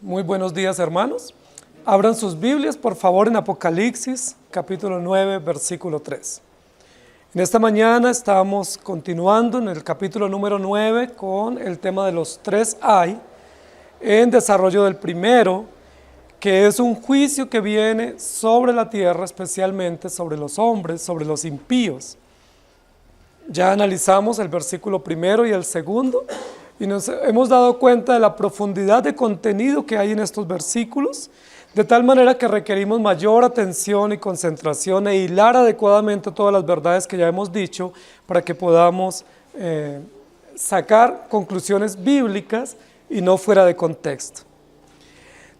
Muy buenos días, hermanos. Abran sus Biblias, por favor, en Apocalipsis, capítulo 9, versículo 3. En esta mañana estamos continuando en el capítulo número 9 con el tema de los tres ay, en desarrollo del primero, que es un juicio que viene sobre la tierra, especialmente sobre los hombres, sobre los impíos. Ya analizamos el versículo primero y el segundo, y nos hemos dado cuenta de la profundidad de contenido que hay en estos versículos, de tal manera que requerimos mayor atención y concentración e hilar adecuadamente todas las verdades que ya hemos dicho para que podamos sacar conclusiones bíblicas y no fuera de contexto.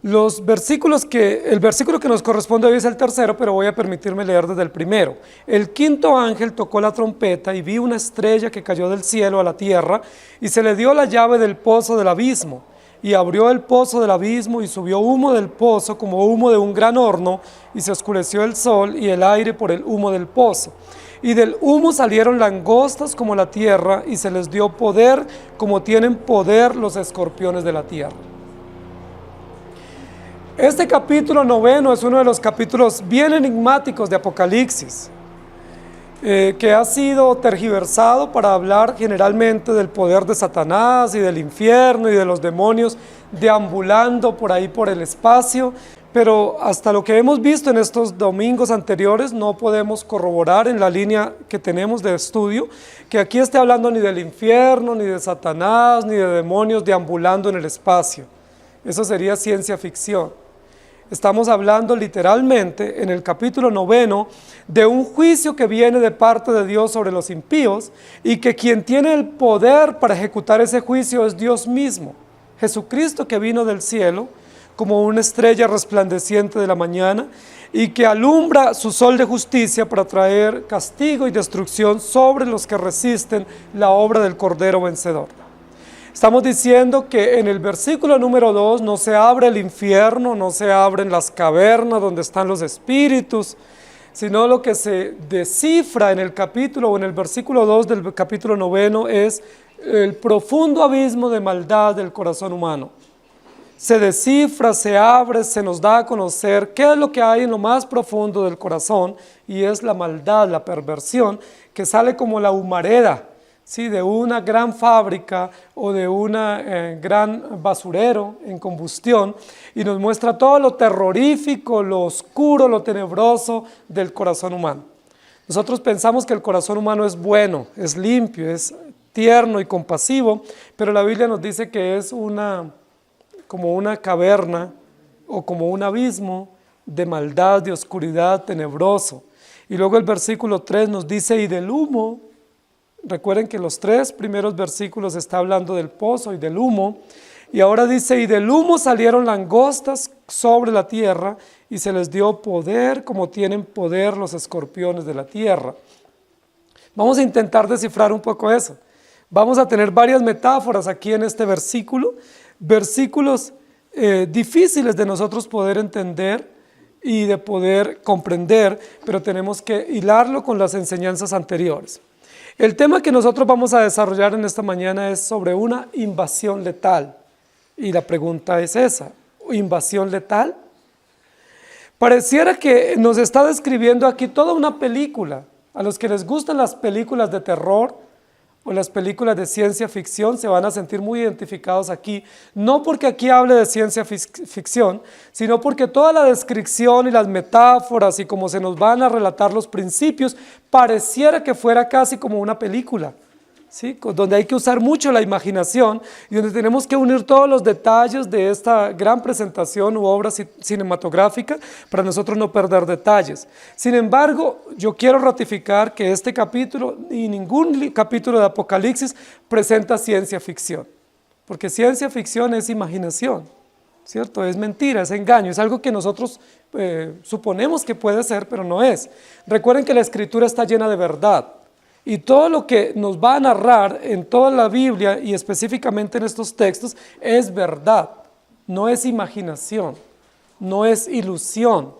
El versículo que nos corresponde hoy es el tercero, pero voy a permitirme leer desde el primero. El quinto ángel tocó la trompeta y vi una estrella que cayó del cielo a la tierra y se le dio la llave del pozo del abismo y abrió el pozo del abismo y subió humo del pozo como humo de un gran horno y se oscureció el sol y el aire por el humo del pozo. Y del humo salieron langostas como la tierra y se les dio poder como tienen poder los escorpiones de la tierra. Este capítulo noveno es uno de los capítulos bien enigmáticos de Apocalipsis, que ha sido tergiversado para hablar generalmente del poder de Satanás y del infierno y de los demonios deambulando por ahí por el espacio, pero hasta lo que hemos visto en estos domingos anteriores no podemos corroborar en la línea que tenemos de estudio que aquí esté hablando ni del infierno, ni de Satanás, ni de demonios deambulando en el espacio. Eso sería ciencia ficción. Estamos hablando literalmente en el capítulo noveno de un juicio que viene de parte de Dios sobre los impíos y que quien tiene el poder para ejecutar ese juicio es Dios mismo, Jesucristo, que vino del cielo como una estrella resplandeciente de la mañana y que alumbra su sol de justicia para traer castigo y destrucción sobre los que resisten la obra del Cordero vencedor. Estamos diciendo que en el versículo número 2 no se abre el infierno, no se abren las cavernas donde están los espíritus, sino lo que se descifra en el capítulo o en el versículo 2 del capítulo noveno es el profundo abismo de maldad del corazón humano. Se descifra, se abre, se nos da a conocer qué es lo que hay en lo más profundo del corazón y es la maldad, la perversión que sale como la humareda, ¿sí?, de una gran fábrica o de un gran basurero en combustión y nos muestra todo lo terrorífico, lo oscuro, lo tenebroso del corazón humano. Nosotros pensamos que el corazón humano es bueno, es limpio, es tierno y compasivo, pero la Biblia nos dice que es como una caverna o como un abismo de maldad, de oscuridad, tenebroso. Y luego el versículo 3 nos dice, y del humo. Recuerden que los tres primeros versículos está hablando del pozo y del humo, y ahora dice, y del humo salieron langostas sobre la tierra, y se les dio poder como tienen poder los escorpiones de la tierra. Vamos a intentar descifrar un poco eso. Vamos a tener varias metáforas aquí en este versículo, versículos difíciles de nosotros poder entender y de poder comprender, pero tenemos que hilarlo con las enseñanzas anteriores. El tema que nosotros vamos a desarrollar en esta mañana es sobre una invasión letal. Y la pregunta es esa, ¿invasión letal? Pareciera que nos está describiendo aquí toda una película. A los que les gustan las películas de terror o las películas de ciencia ficción se van a sentir muy identificados aquí, no porque aquí hable de ciencia ficción, sino porque toda la descripción y las metáforas y cómo se nos van a relatar los principios, pareciera que fuera casi como una película, ¿sí?, donde hay que usar mucho la imaginación y donde tenemos que unir todos los detalles de esta gran presentación u obra cinematográfica para nosotros no perder detalles. Sin embargo, yo quiero ratificar que este capítulo y ningún capítulo de Apocalipsis presenta ciencia ficción, porque ciencia ficción es imaginación, ¿cierto? Es mentira, es engaño, es algo que nosotros suponemos que puede ser, pero no es. Recuerden que la Escritura está llena de verdad. Y todo lo que nos va a narrar en toda la Biblia y específicamente en estos textos es verdad, no es imaginación, no es ilusión,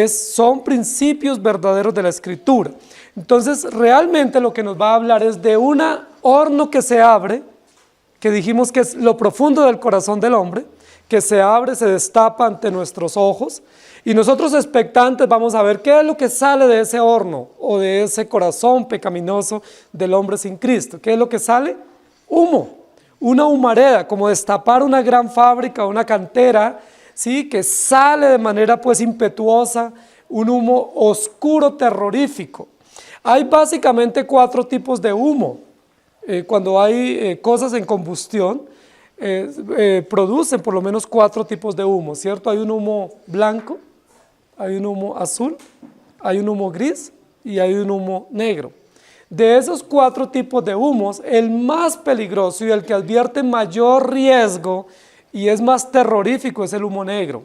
son principios verdaderos de la Escritura. Entonces realmente lo que nos va a hablar es de un horno que se abre, que dijimos que es lo profundo del corazón del hombre, que se abre, se destapa ante nuestros ojos, y nosotros expectantes vamos a ver qué es lo que sale de ese horno o de ese corazón pecaminoso del hombre sin Cristo. ¿Qué es lo que sale? Humo, una humareda, como destapar una gran fábrica, una cantera, ¿sí? Que sale de manera pues impetuosa, un humo oscuro, terrorífico. Hay básicamente 4 tipos de humo. Cuando hay cosas en combustión, producen por lo menos 4 tipos de humo, ¿cierto? Hay un humo blanco, hay un humo azul, hay un humo gris y hay un humo negro. De esos 4 tipos de humos, el más peligroso y el que advierte mayor riesgo y es más terrorífico es el humo negro.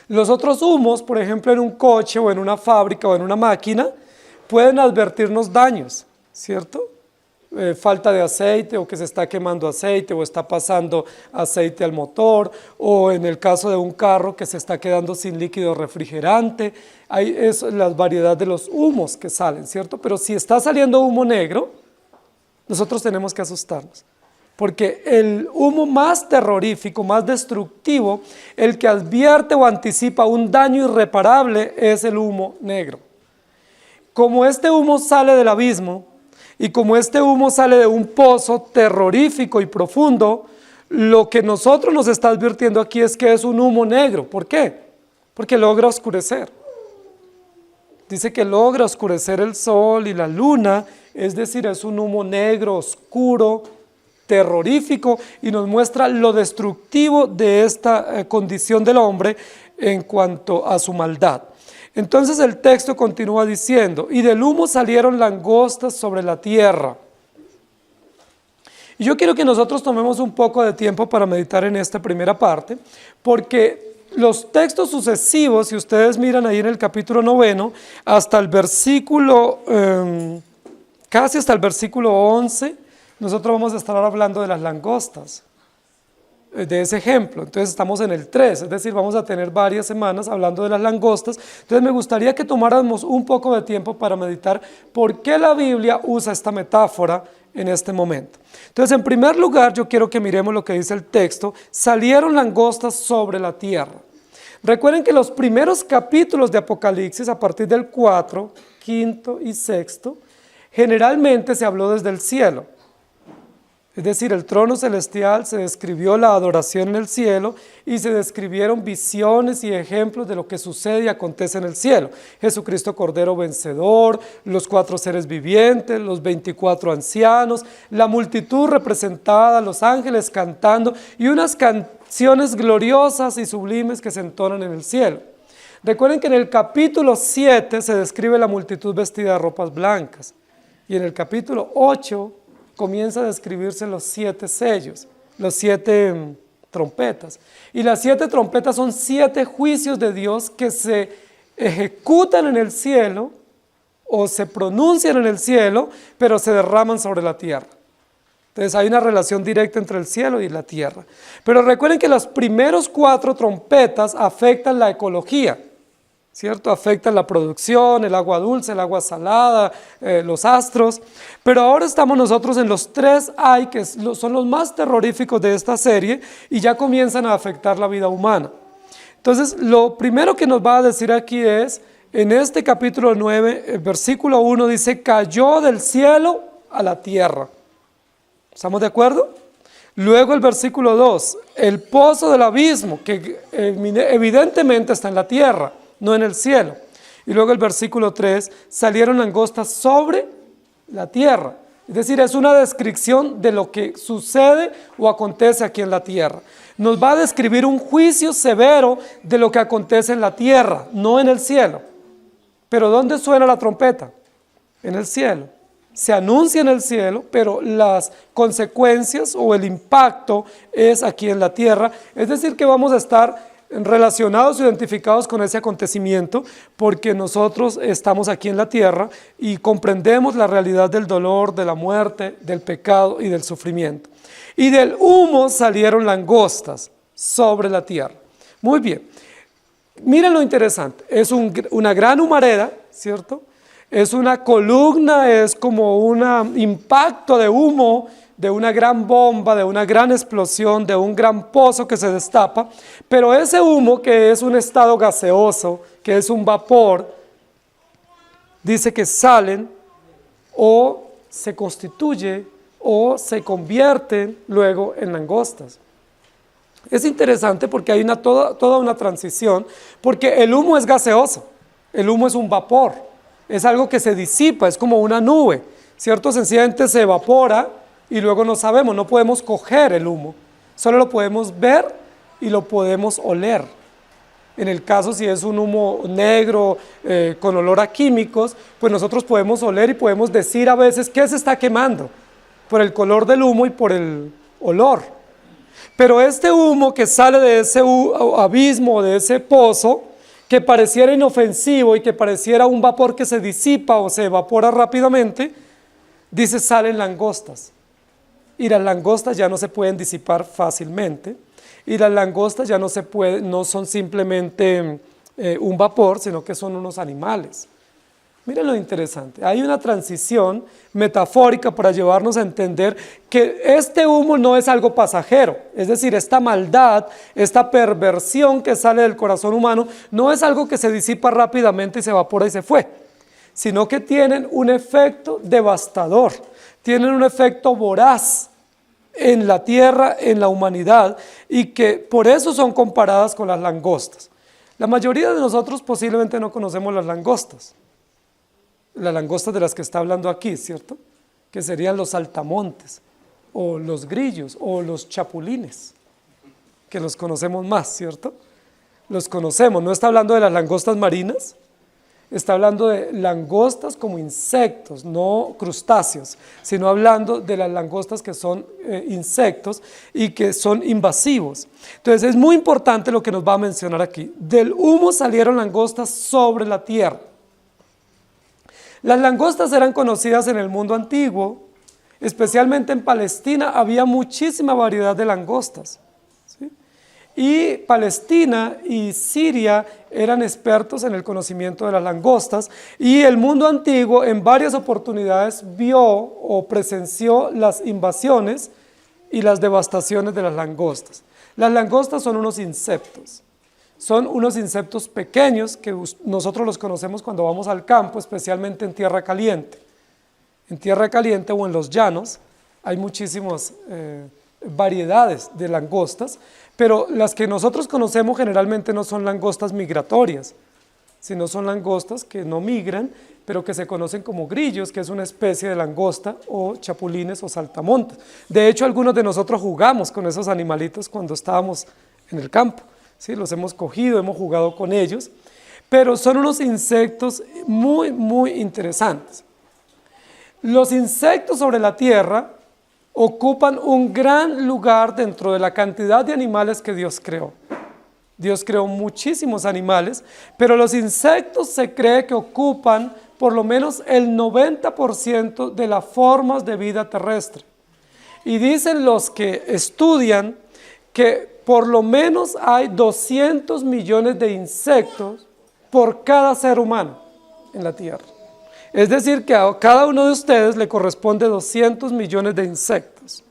Los otros humos, por ejemplo en un coche o en una fábrica o en una máquina, pueden advertirnos daños, ¿cierto? Falta de aceite o que se está quemando aceite o está pasando aceite al motor, o en el caso de un carro que se está quedando sin líquido refrigerante. Es la variedad de los humos que salen, ¿cierto? Pero si está saliendo humo negro, nosotros tenemos que asustarnos, porque el humo más terrorífico, más destructivo, el que advierte o anticipa un daño irreparable es el humo negro. Como este humo sale del abismo, y como este humo sale de un pozo terrorífico y profundo, lo que nosotros nos está advirtiendo aquí es que es un humo negro. ¿Por qué? Porque logra oscurecer. Dice que logra oscurecer el sol y la luna, es decir, es un humo negro, oscuro, terrorífico, y nos muestra lo destructivo de esta condición del hombre en cuanto a su maldad. Entonces el texto continúa diciendo, y del humo salieron langostas sobre la tierra. Y yo quiero que nosotros tomemos un poco de tiempo para meditar en esta primera parte, porque los textos sucesivos, si ustedes miran ahí en el capítulo 9, hasta el versículo, casi hasta el versículo 11, nosotros vamos a estar hablando de las langostas, de ese ejemplo. Entonces estamos en el 3, es decir, vamos a tener varias semanas hablando de las langostas. Entonces me gustaría que tomáramos un poco de tiempo para meditar por qué la Biblia usa esta metáfora en este momento. Entonces, en primer lugar, yo quiero que miremos lo que dice el texto: salieron langostas sobre la tierra. Recuerden que los primeros capítulos de Apocalipsis, a partir del 4, 5 y 6, generalmente se habló desde el cielo. Es decir, el trono celestial, se describió la adoración en el cielo y se describieron visiones y ejemplos de lo que sucede y acontece en el cielo. Jesucristo Cordero Vencedor, los 4 seres vivientes, los 24 ancianos, la multitud representada, los ángeles cantando y unas canciones gloriosas y sublimes que se entonan en el cielo. Recuerden que en el capítulo 7 se describe la multitud vestida de ropas blancas y en el capítulo 8 comienza a describirse los 7 sellos, los 7 trompetas. Y las 7 trompetas son 7 juicios de Dios que se ejecutan en el cielo o se pronuncian en el cielo, pero se derraman sobre la tierra. Entonces hay una relación directa entre el cielo y la tierra. Pero recuerden que los primeros 4 trompetas afectan la ecología, ¿cierto? Afectan la producción, el agua dulce, el agua salada, los astros. Pero ahora estamos nosotros en los 3 ay, que son los más terroríficos de esta serie y ya comienzan a afectar la vida humana. Entonces, lo primero que nos va a decir aquí es, en este capítulo 9, el versículo 1 dice, cayó del cielo a la tierra. ¿Estamos de acuerdo? Luego el versículo 2, el pozo del abismo, que evidentemente está en la tierra, no en el cielo. Y luego el versículo 3, salieron langostas sobre la tierra. Es decir, es una descripción de lo que sucede o acontece aquí en la tierra. Nos va a describir un juicio severo de lo que acontece en la tierra, no en el cielo. Pero ¿dónde suena la trompeta? En el cielo. Se anuncia en el cielo, pero las consecuencias o el impacto es aquí en la tierra. Es decir, que vamos a estar relacionados, identificados con ese acontecimiento, porque nosotros estamos aquí en la tierra y comprendemos la realidad del dolor, de la muerte, del pecado y del sufrimiento. Y del humo salieron langostas sobre la tierra. Muy bien, miren lo interesante, es una gran humareda, ¿cierto? Es una columna, es como un impacto de humo de una gran bomba, de una gran explosión, de un gran pozo que se destapa, pero ese humo, que es un estado gaseoso, que es un vapor, dice que salen o se constituye o se convierten luego en langostas. Es interesante porque hay toda una transición, porque el humo es gaseoso, el humo es un vapor, es algo que se disipa, es como una nube, ¿cierto? Sencillamente se evapora y luego no sabemos, no podemos coger el humo, solo lo podemos ver y lo podemos oler. En el caso si es un humo negro con olor a químicos, pues nosotros podemos oler y podemos decir a veces qué se está quemando, por el color del humo y por el olor. Pero este humo que sale de ese abismo, de ese pozo, que pareciera inofensivo y que pareciera un vapor que se disipa o se evapora rápidamente, dice salen langostas. Y las langostas ya no se pueden disipar fácilmente. Y las langostas ya no son simplemente un vapor, sino que son unos animales. Miren lo interesante, hay una transición metafórica para llevarnos a entender que este humo no es algo pasajero, es decir, esta maldad, esta perversión que sale del corazón humano, no es algo que se disipa rápidamente y se evapora y se fue, sino que tienen un efecto devastador, tienen un efecto voraz en la tierra, en la humanidad, y que por eso son comparadas con las langostas. La mayoría de nosotros posiblemente no conocemos las langostas de las que está hablando aquí, ¿cierto? Que serían los saltamontes, o los grillos, o los chapulines, que los conocemos más, ¿cierto? Los conocemos, no está hablando de las langostas marinas, está hablando de langostas como insectos, no crustáceos, sino hablando de las langostas que son insectos y que son invasivos. Entonces es muy importante lo que nos va a mencionar aquí. Del humo salieron langostas sobre la tierra. Las langostas eran conocidas en el mundo antiguo, especialmente en Palestina había muchísima variedad de langostas, ¿sí? Y Palestina y Siria eran expertos en el conocimiento de las langostas, y el mundo antiguo en varias oportunidades vio o presenció las invasiones y las devastaciones de las langostas. Las langostas son unos insectos. Son unos insectos pequeños que nosotros los conocemos cuando vamos al campo, especialmente en tierra caliente. En tierra caliente o en los llanos hay muchísimas variedades de langostas, pero las que nosotros conocemos generalmente no son langostas migratorias, sino son langostas que no migran, pero que se conocen como grillos, que es una especie de langosta, o chapulines o saltamontes. De hecho, algunos de nosotros jugamos con esos animalitos cuando estábamos en el campo. Sí, los hemos cogido, hemos jugado con ellos, pero son unos insectos muy, muy interesantes. Los insectos sobre la tierra ocupan un gran lugar dentro de la cantidad de animales que Dios creó. Dios creó muchísimos animales, pero los insectos se cree que ocupan por lo menos el 90% de las formas de vida terrestre. Y dicen los que estudian que por lo menos hay 200 millones de insectos por cada ser humano en la tierra. Es decir, que a cada uno de ustedes le corresponde 200 millones de insectos.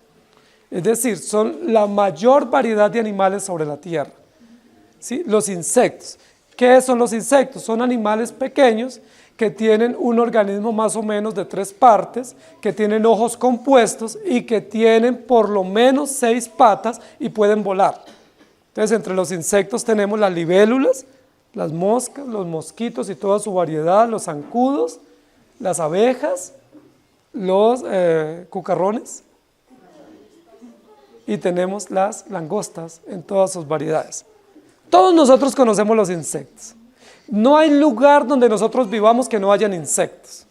Es decir, son la mayor variedad de animales sobre la tierra. ¿Sí? Los insectos. ¿Qué son los insectos? Son animales pequeños que tienen un organismo más o menos de 3 partes, que tienen ojos compuestos y que tienen por lo menos 6 patas y pueden volar. Entonces, entre los insectos tenemos las libélulas, las moscas, los mosquitos y toda su variedad, los zancudos, las abejas, los cucarrones, y tenemos las langostas en todas sus variedades. Todos nosotros conocemos los insectos. No hay lugar donde nosotros vivamos que no hayan insectos.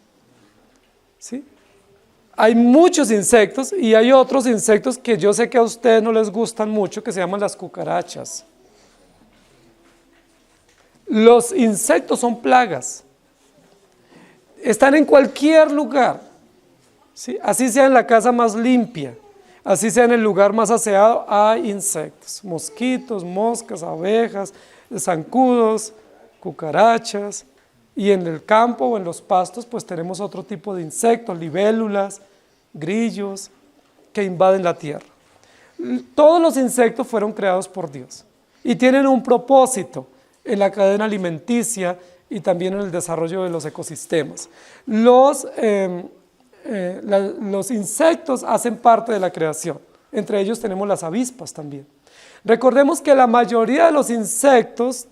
¿Sí? Hay muchos insectos y hay otros insectos que yo sé que a ustedes no les gustan mucho, que se llaman las cucarachas. Los insectos son plagas. Están en cualquier lugar. ¿Sí? Así sea en la casa más limpia, así sea en el lugar más aseado, hay insectos. Mosquitos, moscas, abejas, zancudos, cucarachas, y en el campo o en los pastos pues tenemos otro tipo de insectos, libélulas, grillos, que invaden la tierra. Todos los insectos fueron creados por Dios y tienen un propósito en la cadena alimenticia y también en el desarrollo de los ecosistemas. Los insectos hacen parte de la creación, entre ellos tenemos las avispas también. Recordemos que la mayoría de los insectos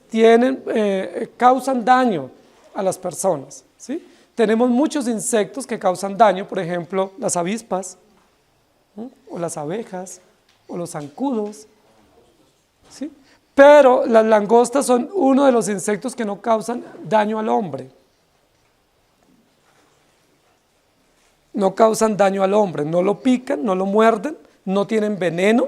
causan daño a las personas, ¿sí? Tenemos muchos insectos que causan daño, por ejemplo, las avispas, ¿sí? O las abejas, o los zancudos, ¿sí? Pero las langostas son uno de los insectos que no causan daño al hombre. No causan daño al hombre, no lo pican, no lo muerden, no tienen veneno,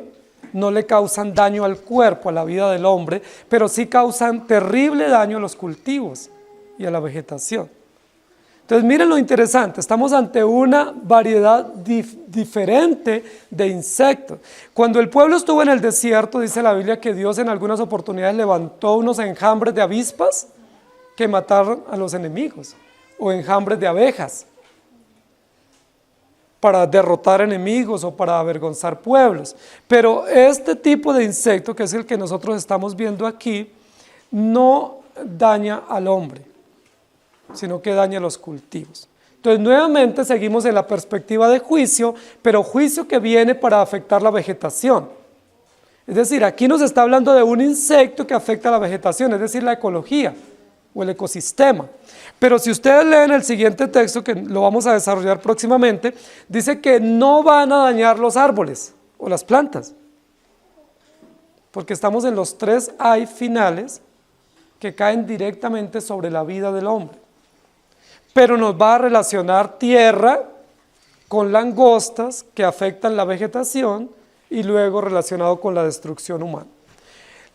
no le causan daño al cuerpo, a la vida del hombre, pero sí causan terrible daño a los cultivos y a la vegetación. Entonces miren lo interesante, estamos ante una variedad diferente de insectos. Cuando el pueblo estuvo en el desierto, dice la Biblia que Dios en algunas oportunidades levantó unos enjambres de avispas que mataron a los enemigos, o enjambres de abejas, para derrotar enemigos o para avergonzar pueblos. Pero este tipo de insecto, que es el que nosotros estamos viendo aquí, no daña al hombre, sino que daña los cultivos. Entonces nuevamente seguimos en la perspectiva de juicio, pero juicio que viene para afectar la vegetación. Es decir, aquí nos está hablando de un insecto que afecta a la vegetación, es decir, la ecología o el ecosistema. Pero si ustedes leen el siguiente texto, que lo vamos a desarrollar próximamente, dice que no van a dañar los árboles o las plantas, porque estamos en los 3 ay finales que caen directamente sobre la vida del hombre. Pero nos va a relacionar tierra con langostas que afectan la vegetación y luego relacionado con la destrucción humana.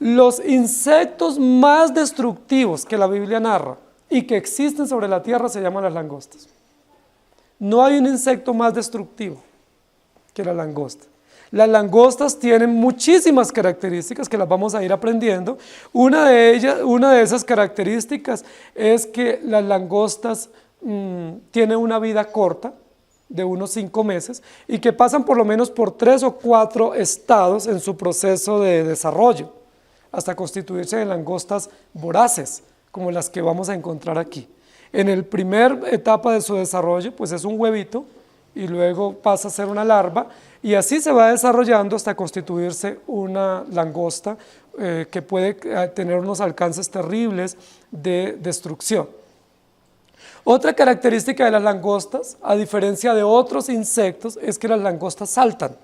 Los insectos más destructivos que la Biblia narra y que existen sobre la tierra se llaman las langostas. No hay un insecto más destructivo que la langosta. Las langostas tienen muchísimas características que las vamos a ir aprendiendo. Una de esas características es que las langostas tienen una vida corta, de unos 5 meses, y que pasan por lo menos por 3 o 4 estados en su proceso de desarrollo, hasta constituirse en langostas voraces, como las que vamos a encontrar aquí. En la primera etapa de su desarrollo, pues es un huevito, y luego pasa a ser una larva, y así se va desarrollando hasta constituirse una langosta que puede tener unos alcances terribles de destrucción. Otra característica de las langostas, a diferencia de otros insectos, es que las langostas saltan.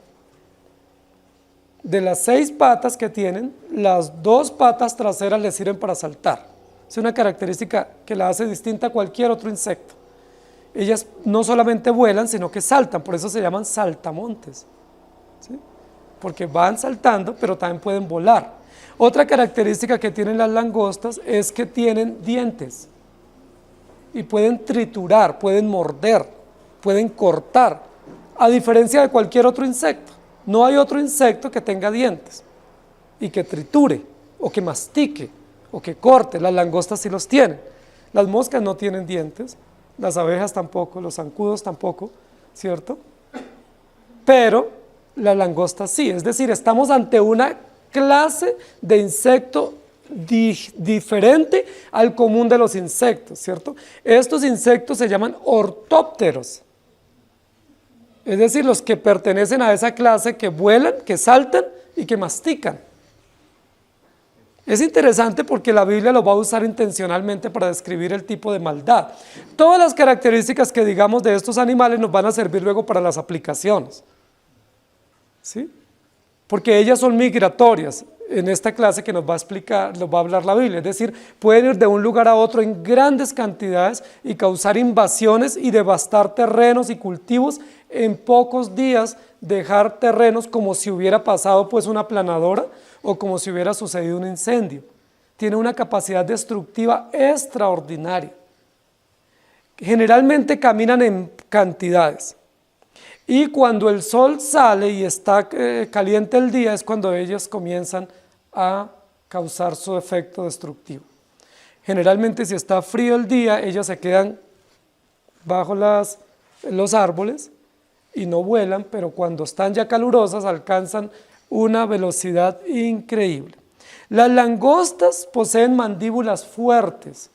De las 6 patas que tienen, las 2 patas traseras les sirven para saltar. Es una característica que la hace distinta a cualquier otro insecto. Ellas no solamente vuelan, sino que saltan, por eso se llaman saltamontes, ¿sí? Porque van saltando, pero también pueden volar. Otra característica que tienen las langostas es que tienen dientes y pueden triturar, pueden morder, pueden cortar, a diferencia de cualquier otro insecto. No hay otro insecto que tenga dientes y que triture, o que mastique, o que corte. Las langostas sí los tienen. Las moscas no tienen dientes, las abejas tampoco, los zancudos tampoco, ¿cierto? Pero las langostas sí, es decir, estamos ante una clase de insecto diferente al común de los insectos, ¿cierto? Estos insectos se llaman ortópteros, es decir, los que pertenecen a esa clase que vuelan, que saltan y que mastican. Es interesante porque la Biblia lo va a usar intencionalmente para describir el tipo de maldad. Todas las características que digamos de estos animales nos van a servir luego para las aplicaciones, ¿sí? Porque ellas son migratorias en esta clase que nos va a explicar, nos va a hablar la Biblia, es decir, pueden ir de un lugar a otro en grandes cantidades y causar invasiones y devastar terrenos y cultivos en pocos días, dejar terrenos como si hubiera pasado pues una aplanadora o como si hubiera sucedido un incendio. Tiene una capacidad destructiva extraordinaria. Generalmente caminan en cantidades. Y cuando el sol sale y está caliente el día es cuando ellos comienzan a causar su efecto destructivo. Generalmente si está frío el día, ellos se quedan bajo los árboles y no vuelan, pero cuando están ya calurosas alcanzan una velocidad increíble. Las langostas poseen mandíbulas fuertes,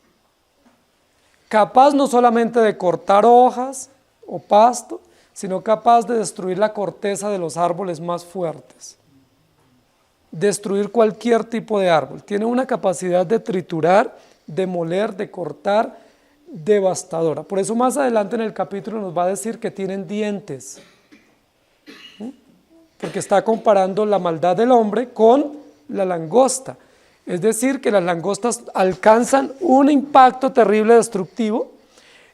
capaz no solamente de cortar hojas o pasto, sino capaz de destruir la corteza de los árboles más fuertes. Destruir cualquier tipo de árbol. Tiene una capacidad de triturar, de moler, de cortar, devastadora. Por eso más adelante en el capítulo nos va a decir que tienen dientes, porque está comparando la maldad del hombre con la langosta. Es decir, que las langostas alcanzan un impacto terrible destructivo,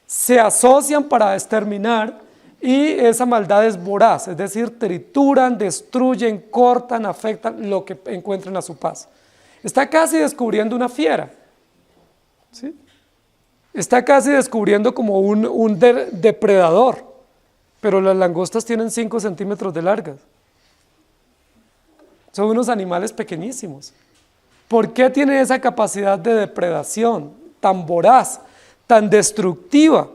se asocian para exterminar y esa maldad es voraz, es decir, trituran, destruyen, cortan, afectan lo que encuentren a su paso. Está casi descubriendo una fiera, ¿sí? Está casi descubriendo como un depredador, pero las langostas tienen 5 centímetros de largas. Son unos animales pequeñísimos. ¿Por qué tienen esa capacidad de depredación tan voraz, tan destructiva?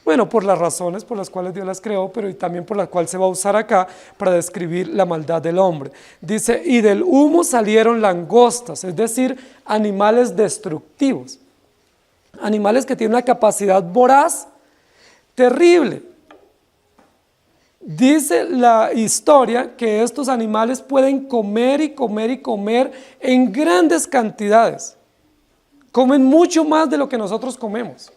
Bueno, por las razones por las cuales Dios las creó, pero también por las cuales se va a usar acá para describir la maldad del hombre. Dice, y del humo salieron langostas, es decir, animales destructivos. Animales que tienen una capacidad voraz terrible. Dice la historia que estos animales pueden comer y comer y comer en grandes cantidades. Comen mucho más de lo que nosotros comemos.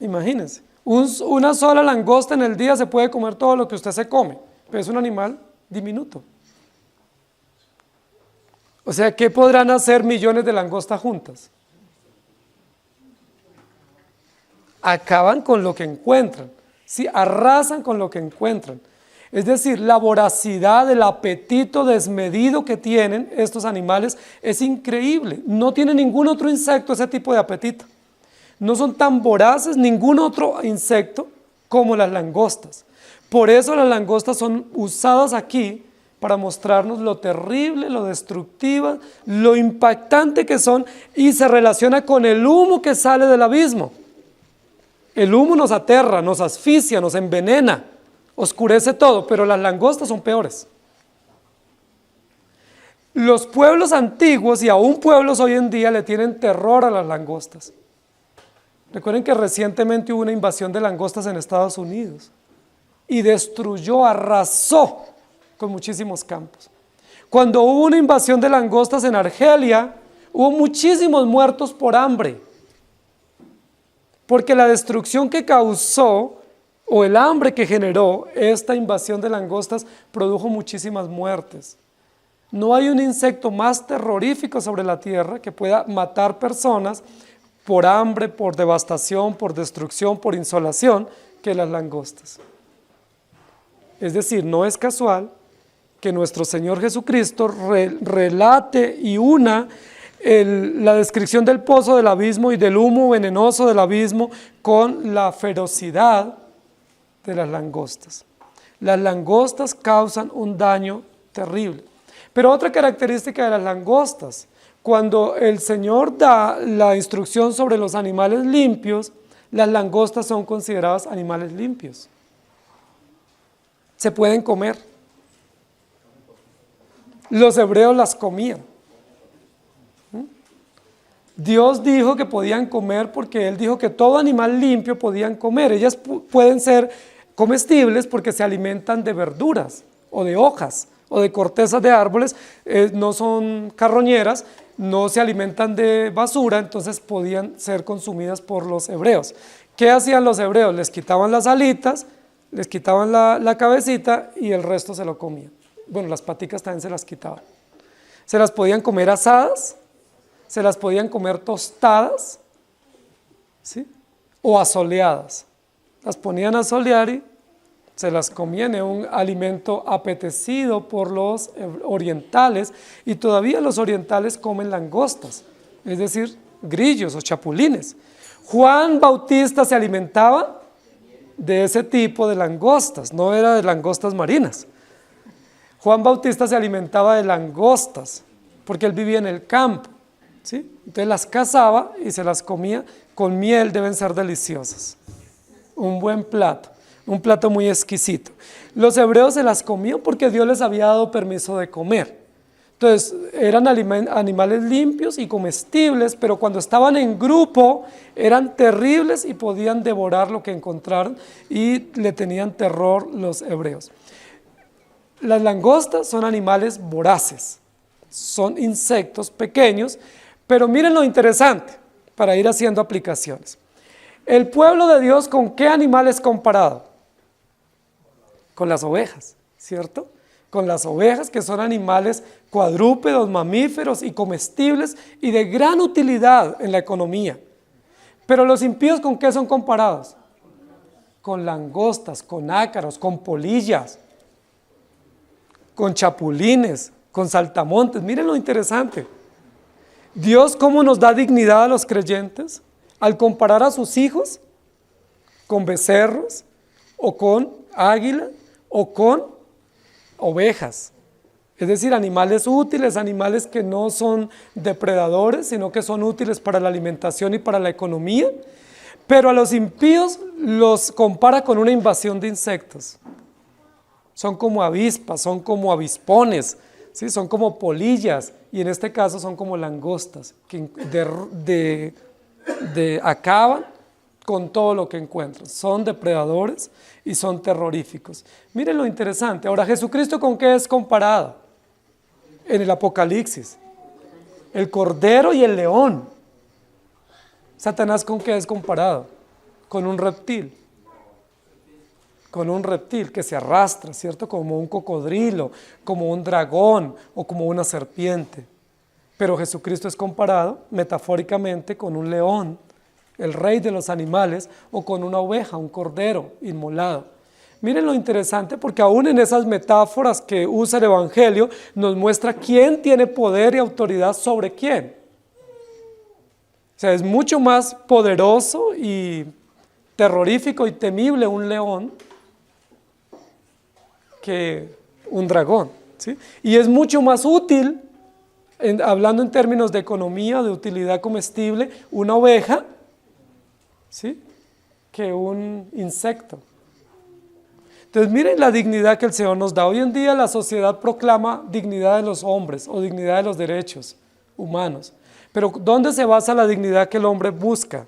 Imagínense, una sola langosta en el día se puede comer todo lo que usted se come, pero es un animal diminuto. O sea, ¿qué podrán hacer millones de langostas juntas? Acaban con lo que encuentran, ¿sí? Arrasan con lo que encuentran. Es decir, la voracidad, el apetito desmedido que tienen estos animales es increíble. No tiene ningún otro insecto ese tipo de apetito. No son tan voraces ningún otro insecto como las langostas. Por eso las langostas son usadas aquí para mostrarnos lo terrible, lo destructiva, lo impactante que son, y se relaciona con el humo que sale del abismo. El humo nos aterra, nos asfixia, nos envenena, oscurece todo, pero las langostas son peores. Los pueblos antiguos y aún pueblos hoy en día le tienen terror a las langostas. Recuerden que recientemente hubo una invasión de langostas en Estados Unidos y destruyó, arrasó con muchísimos campos. Cuando hubo una invasión de langostas en Argelia, hubo muchísimos muertos por hambre, porque la destrucción que causó o el hambre que generó esta invasión de langostas produjo muchísimas muertes. No hay un insecto más terrorífico sobre la tierra que pueda matar personas por hambre, por devastación, por destrucción, por insolación, que las langostas. Es decir, no es casual que nuestro Señor Jesucristo relate y una la descripción del pozo del abismo y del humo venenoso del abismo con la ferocidad de las langostas. Las langostas causan un daño terrible. Pero otra característica de las langostas, cuando el Señor da la instrucción sobre los animales limpios, las langostas son consideradas animales limpios. Se pueden comer. Los hebreos las comían. Dios dijo que podían comer porque Él dijo que todo animal limpio podían comer. Ellas pueden ser comestibles porque se alimentan de verduras o de hojas o de cortezas de árboles, no son carroñeras, no se alimentan de basura, entonces podían ser consumidas por los hebreos. ¿Qué hacían los hebreos? Les quitaban las alitas, les quitaban la cabecita y el resto se lo comían. Bueno, las paticas también se las quitaban. Se las podían comer asadas, se las podían comer tostadas, ¿sí? O asoleadas. Las ponían a solear y se las comían, en un alimento apetecido por los orientales, y todavía los orientales comen langostas, es decir, grillos o chapulines. Juan Bautista se alimentaba de ese tipo de langostas, no era de langostas marinas. Juan Bautista se alimentaba de langostas, porque él vivía en el campo, ¿sí? Entonces las cazaba y se las comía con miel, deben ser deliciosas. un buen plato, un plato muy exquisito. Los hebreos se las comían porque Dios les había dado permiso de comer. Entonces, eran animales limpios y comestibles, pero cuando estaban en grupo eran terribles y podían devorar lo que encontraran y le tenían terror los hebreos. Las langostas son animales voraces, son insectos pequeños, pero miren lo interesante para ir haciendo aplicaciones. El pueblo de Dios, ¿con qué animal es comparado? Con las ovejas, ¿cierto? Con las ovejas, que son animales cuadrúpedos, mamíferos y comestibles y de gran utilidad en la economía. Pero los impíos, ¿con qué son comparados? Con langostas, con ácaros, con polillas, con chapulines, con saltamontes. Miren lo interesante. Dios, ¿cómo nos da dignidad a los creyentes? Al comparar a sus hijos con becerros, o con águila, o con ovejas. Es decir, animales útiles, animales que no son depredadores, sino que son útiles para la alimentación y para la economía. Pero a los impíos los compara con una invasión de insectos. Son como avispas, son como avispones, ¿sí? Son como polillas, y en este caso son como langostas, que acaban con todo lo que encuentran. Son depredadores y son terroríficos. Miren lo interesante. Ahora, ¿Jesucristo con qué es comparado? En el Apocalipsis. El cordero y el león. ¿Satanás con qué es comparado? Con un reptil. Con un reptil que se arrastra, ¿cierto? Como un cocodrilo, como un dragón o como una serpiente. Pero Jesucristo es comparado metafóricamente con un león, el rey de los animales, o con una oveja, un cordero inmolado. Miren lo interesante, porque aún en esas metáforas que usa el Evangelio, nos muestra quién tiene poder y autoridad sobre quién. O sea, es mucho más poderoso y terrorífico y temible un león que un dragón, ¿sí? Y es mucho más útil, hablando en términos de economía, de utilidad comestible, una oveja, ¿sí?, que un insecto. Entonces miren la dignidad que el Señor nos da. Hoy en día la sociedad proclama dignidad de los hombres o dignidad de los derechos humanos. Pero ¿dónde se basa la dignidad que el hombre busca?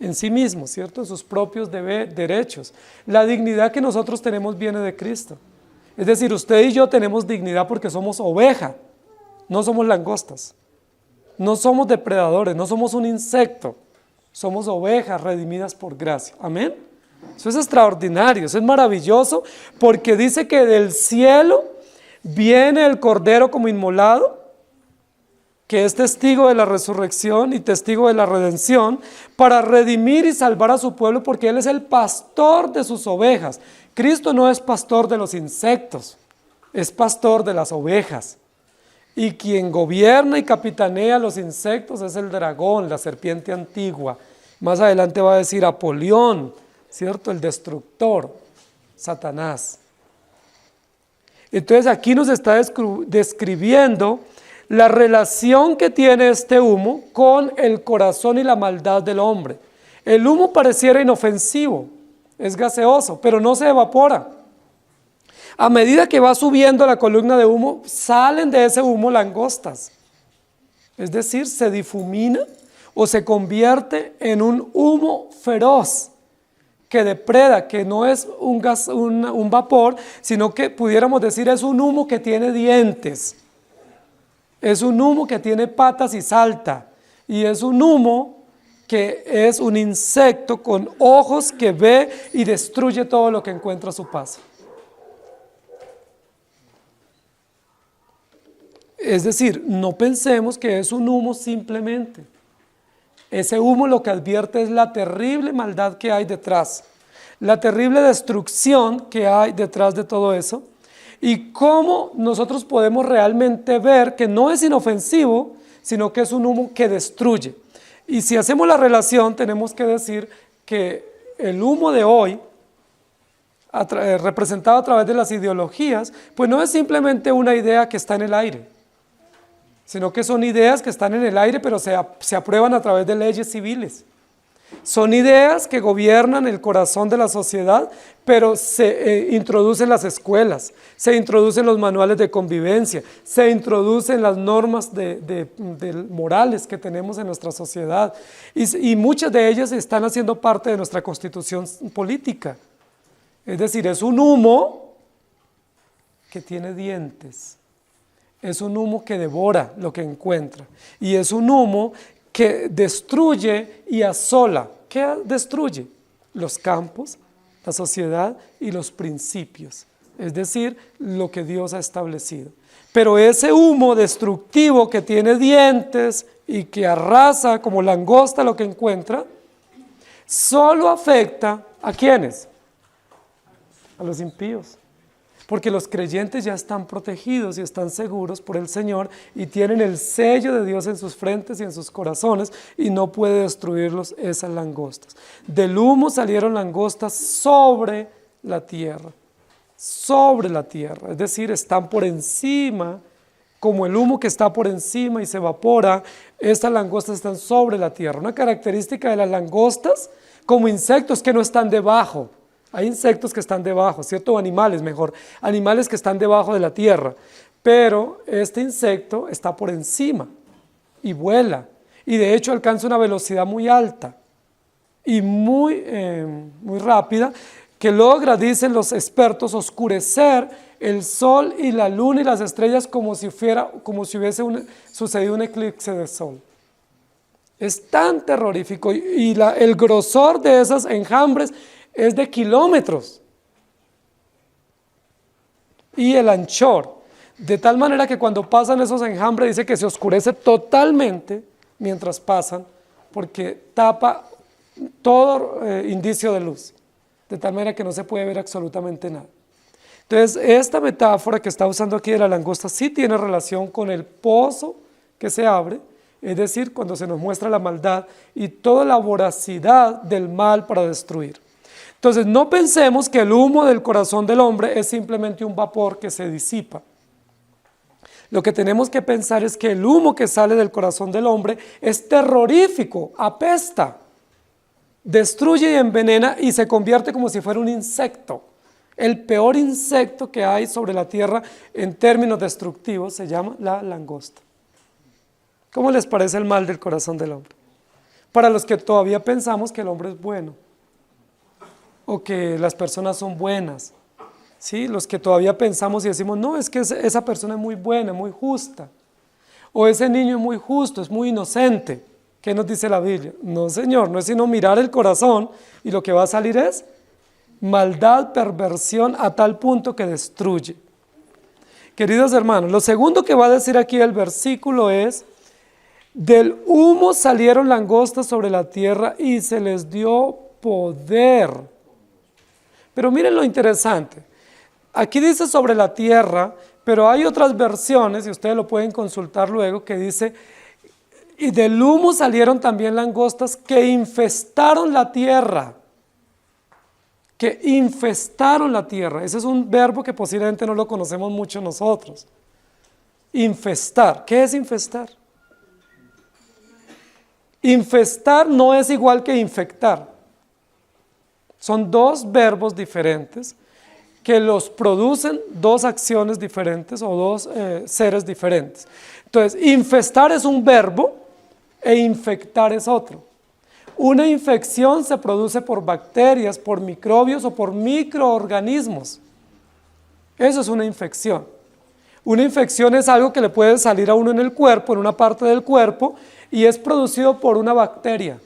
En sí mismo, ¿cierto? En sus propios derechos. La dignidad que nosotros tenemos viene de Cristo. Es decir, usted y yo tenemos dignidad porque somos oveja, no somos langostas, no somos depredadores, no somos un insecto, somos ovejas redimidas por gracia. Amén. Eso es extraordinario, eso es maravilloso, porque dice que del cielo viene el Cordero como inmolado, que es testigo de la resurrección y testigo de la redención, para redimir y salvar a su pueblo, porque Él es el pastor de sus ovejas. Cristo no es pastor de los insectos, es pastor de las ovejas. Y quien gobierna y capitanea los insectos es el dragón, la serpiente antigua. Más adelante va a decir Apolión, ¿cierto? El destructor, Satanás. Entonces aquí nos está describiendo la relación que tiene este humo con el corazón y la maldad del hombre. El humo pareciera inofensivo, es gaseoso, pero no se evapora. A medida que va subiendo la columna de humo, salen de ese humo langostas. Es decir, se difumina o se convierte en un humo feroz que depreda, que no es un gas, un vapor, sino que pudiéramos decir es un humo que tiene dientes. Es un humo que tiene patas y salta. Y es un humo que es un insecto con ojos que ve y destruye todo lo que encuentra a su paso. Es decir, no pensemos que es un humo simplemente. Ese humo lo que advierte es la terrible maldad que hay detrás, la terrible destrucción que hay detrás de todo eso, y cómo nosotros podemos realmente ver que no es inofensivo, sino que es un humo que destruye. Y si hacemos la relación, tenemos que decir que el humo de hoy, representado a través de las ideologías, pues no es simplemente una idea que está en el aire, sino que son ideas que están en el aire, pero se aprueban a través de leyes civiles. Son ideas que gobiernan el corazón de la sociedad, pero se introducen en las escuelas, se introducen en los manuales de convivencia, se introducen en las normas morales que tenemos en nuestra sociedad. Y muchas de ellas están haciendo parte de nuestra constitución política. Es decir, es un humo que tiene dientes. Es un humo que devora lo que encuentra. Y es un humo que destruye y asola. ¿Qué destruye? Los campos, la sociedad y los principios. Es decir, lo que Dios ha establecido. Pero ese humo destructivo que tiene dientes y que arrasa como langosta lo que encuentra, solo afecta ¿a quiénes? A los impíos. Porque los creyentes ya están protegidos y están seguros por el Señor y tienen el sello de Dios en sus frentes y en sus corazones y no puede destruirlos esas langostas. Del humo salieron langostas sobre la tierra, es decir, están por encima, como el humo que está por encima y se evapora, estas langostas están sobre la tierra. Una característica de las langostas, como insectos que no están debajo. Hay insectos que están debajo, ¿cierto? O animales, mejor, animales que están debajo de la tierra, pero este insecto está por encima y vuela, y de hecho alcanza una velocidad muy alta y muy rápida, que logra, dicen los expertos, oscurecer el sol y la luna y las estrellas como si hubiese sucedido un eclipse de sol. Es tan terrorífico y el grosor de esas enjambres es de kilómetros y el anchor, de tal manera que cuando pasan esos enjambres dice que se oscurece totalmente mientras pasan, porque tapa todo indicio de luz, de tal manera que no se puede ver absolutamente nada. Entonces, esta metáfora que está usando aquí de la langosta sí tiene relación con el pozo que se abre, es decir, cuando se nos muestra la maldad y toda la voracidad del mal para destruir. Entonces, no pensemos que el humo del corazón del hombre es simplemente un vapor que se disipa. Lo que tenemos que pensar es que el humo que sale del corazón del hombre es terrorífico, apesta, destruye y envenena y se convierte como si fuera un insecto. El peor insecto que hay sobre la tierra en términos destructivos se llama la langosta. ¿Cómo les parece el mal del corazón del hombre? Para los que todavía pensamos que el hombre es bueno, o que las personas son buenas, ¿sí? Los que todavía pensamos y decimos, no, es que esa persona es muy buena, muy justa, o ese niño es muy justo, es muy inocente. ¿Qué nos dice la Biblia? No, Señor, no es sino mirar el corazón y lo que va a salir es maldad, perversión a tal punto que destruye. Queridos hermanos, lo segundo que va a decir aquí el versículo es: del humo salieron langostas sobre la tierra y se les dio poder. Pero miren lo interesante, aquí dice sobre la tierra, pero hay otras versiones, y ustedes lo pueden consultar luego, que dice, y del humo salieron también langostas que infestaron la tierra. Que infestaron la tierra. Ese es un verbo que posiblemente no lo conocemos mucho nosotros. Infestar. ¿Qué es infestar? Infestar no es igual que infectar. Son dos verbos diferentes que los producen dos acciones diferentes o dos seres diferentes. Entonces, infestar es un verbo e infectar es otro. Una infección se produce por bacterias, por microbios o por microorganismos. Eso es una infección. Una infección es algo que le puede salir a uno en el cuerpo, en una parte del cuerpo, y es producido por una bacteria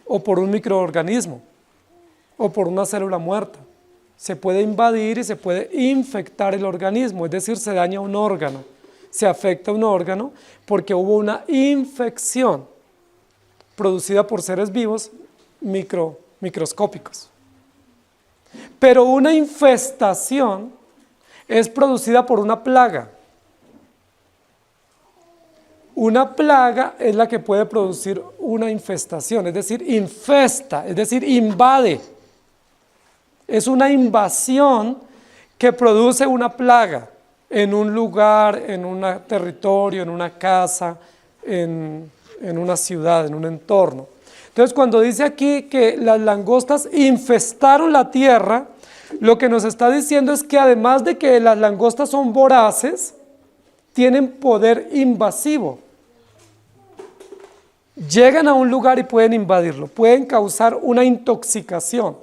o por un microorganismo o por una célula muerta. Se puede invadir y se puede infectar el organismo, es decir, se daña un órgano. Se afecta un órgano porque hubo una infección producida por seres vivos microscópicos. Pero una infestación es producida por una plaga. Una plaga es la que puede producir una infestación, es decir, infesta, es decir, invade. Es una invasión que produce una plaga en un lugar, en un territorio, en una casa, en en una ciudad, en un entorno. Entonces, cuando dice aquí que las langostas infestaron la tierra, lo que nos está diciendo es que además de que las langostas son voraces, tienen poder invasivo. Llegan a un lugar y pueden invadirlo, pueden causar una intoxicación,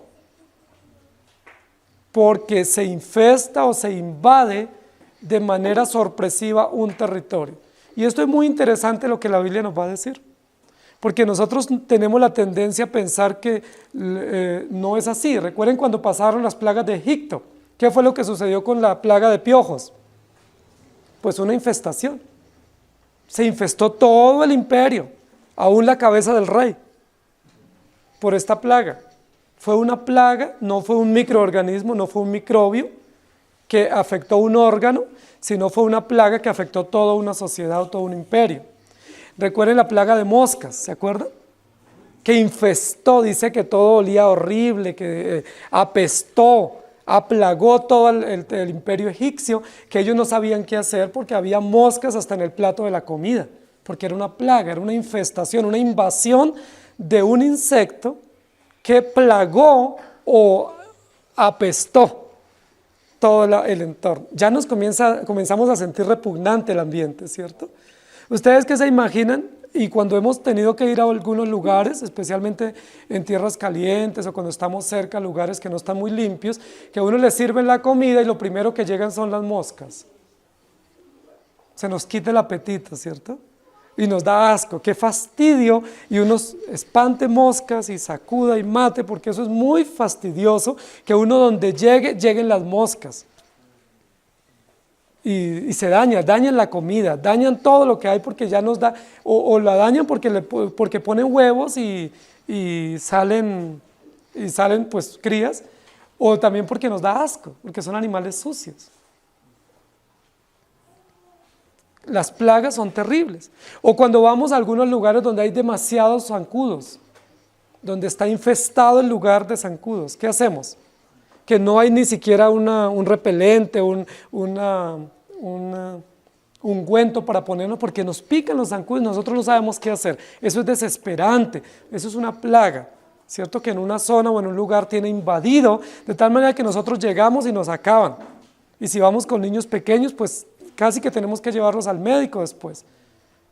porque se infesta o se invade de manera sorpresiva un territorio. Y esto es muy interesante lo que la Biblia nos va a decir, porque nosotros tenemos la tendencia a pensar que no es así. Recuerden cuando pasaron las plagas de Egipto, ¿qué fue lo que sucedió con la plaga de piojos? Pues una infestación. Se infestó todo el imperio, aún la cabeza del rey, por esta plaga. Fue una plaga, no fue un microorganismo, no fue un microbio que afectó un órgano, sino fue una plaga que afectó toda una sociedad o todo un imperio. Recuerden la plaga de moscas, ¿se acuerdan? Que infestó, dice que todo olía horrible, que apestó, aplagó todo el imperio egipcio, que ellos no sabían qué hacer porque había moscas hasta en el plato de la comida, porque era una plaga, era una infestación, una invasión de un insecto que plagó o apestó todo el entorno. Ya nos comenzamos a sentir repugnante el ambiente, ¿cierto? ¿Ustedes qué se imaginan? Y cuando hemos tenido que ir a algunos lugares, especialmente en tierras calientes o cuando estamos cerca de lugares que no están muy limpios, que a uno le sirven la comida y lo primero que llegan son las moscas. Se nos quita el apetito, ¿cierto? Y nos da asco, qué fastidio, y uno espante moscas y sacuda y mate, porque eso es muy fastidioso, que uno donde lleguen las moscas. Y se dañan la comida, dañan todo lo que hay porque ya nos da, o la dañan porque ponen huevos y salen pues crías, o también porque nos da asco, porque son animales sucios. Las plagas son terribles. O cuando vamos a algunos lugares donde hay demasiados zancudos, donde está infestado el lugar de zancudos, ¿qué hacemos? Que no hay ni siquiera un repelente, un ungüento para ponernos porque nos pican los zancudos y nosotros no sabemos qué hacer. Eso es desesperante, eso es una plaga, ¿cierto? Que en una zona o en un lugar tiene invadido, de tal manera que nosotros llegamos y nos acaban. Y si vamos con niños pequeños, pues casi que tenemos que llevarlos al médico después,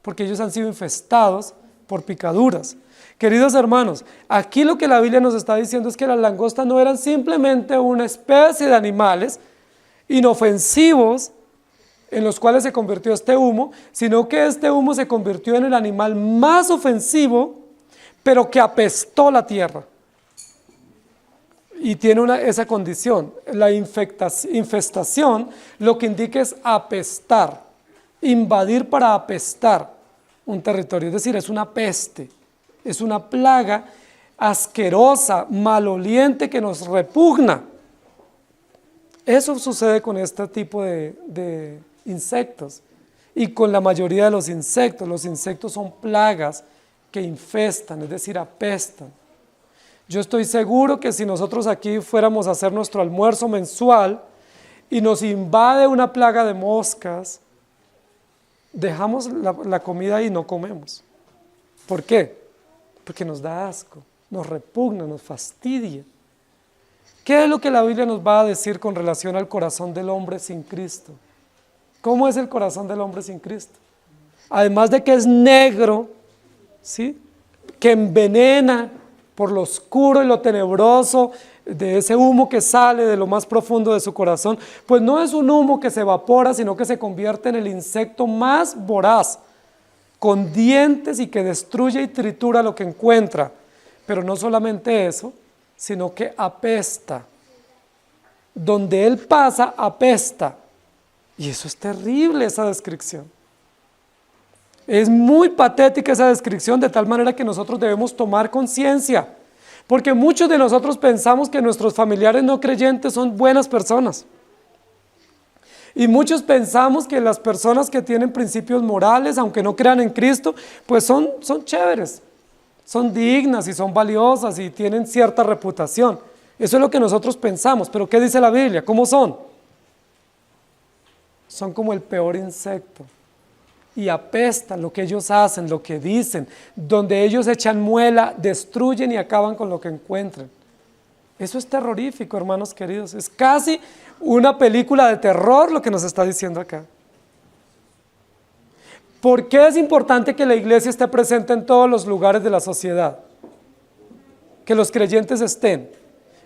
porque ellos han sido infestados por picaduras. Queridos hermanos, aquí lo que la Biblia nos está diciendo es que las langostas no eran simplemente una especie de animales inofensivos en los cuales se convirtió este humo, sino que este humo se convirtió en el animal más ofensivo, pero que apestó la tierra. Y tiene esa condición, la infestación lo que indica es apestar, invadir para apestar un territorio, es decir, es una peste, es una plaga asquerosa, maloliente que nos repugna. Eso sucede con este tipo de insectos y con la mayoría de los insectos son plagas que infestan, es decir, apestan. Yo estoy seguro que si nosotros aquí fuéramos a hacer nuestro almuerzo mensual y nos invade una plaga de moscas, dejamos la comida y no comemos. ¿Por qué? Porque nos da asco, nos repugna, nos fastidia. ¿Qué es lo que la Biblia nos va a decir con relación al corazón del hombre sin Cristo? ¿Cómo es el corazón del hombre sin Cristo? Además de que es negro, ¿sí? Que envenena por lo oscuro y lo tenebroso de ese humo que sale de lo más profundo de su corazón, pues no es un humo que se evapora, sino que se convierte en el insecto más voraz, con dientes y que destruye y tritura lo que encuentra. Pero no solamente eso, sino que apesta. Donde él pasa, apesta. Y eso es terrible, esa descripción. Es muy patética esa descripción, de tal manera que nosotros debemos tomar conciencia, porque muchos de nosotros pensamos que nuestros familiares no creyentes son buenas personas. Y muchos pensamos que las personas que tienen principios morales, aunque no crean en Cristo, pues son chéveres, son dignas y son valiosas y tienen cierta reputación. Eso es lo que nosotros pensamos, pero ¿qué dice la Biblia? ¿Cómo son? Son como el peor insecto. y apestan lo que ellos hacen, lo que dicen, donde ellos echan muela, destruyen y acaban con lo que encuentren. Eso es terrorífico, hermanos queridos. Es casi una película de terror lo que nos está diciendo acá. ¿Por qué es importante que la iglesia esté presente en todos los lugares de la sociedad? Que los creyentes estén.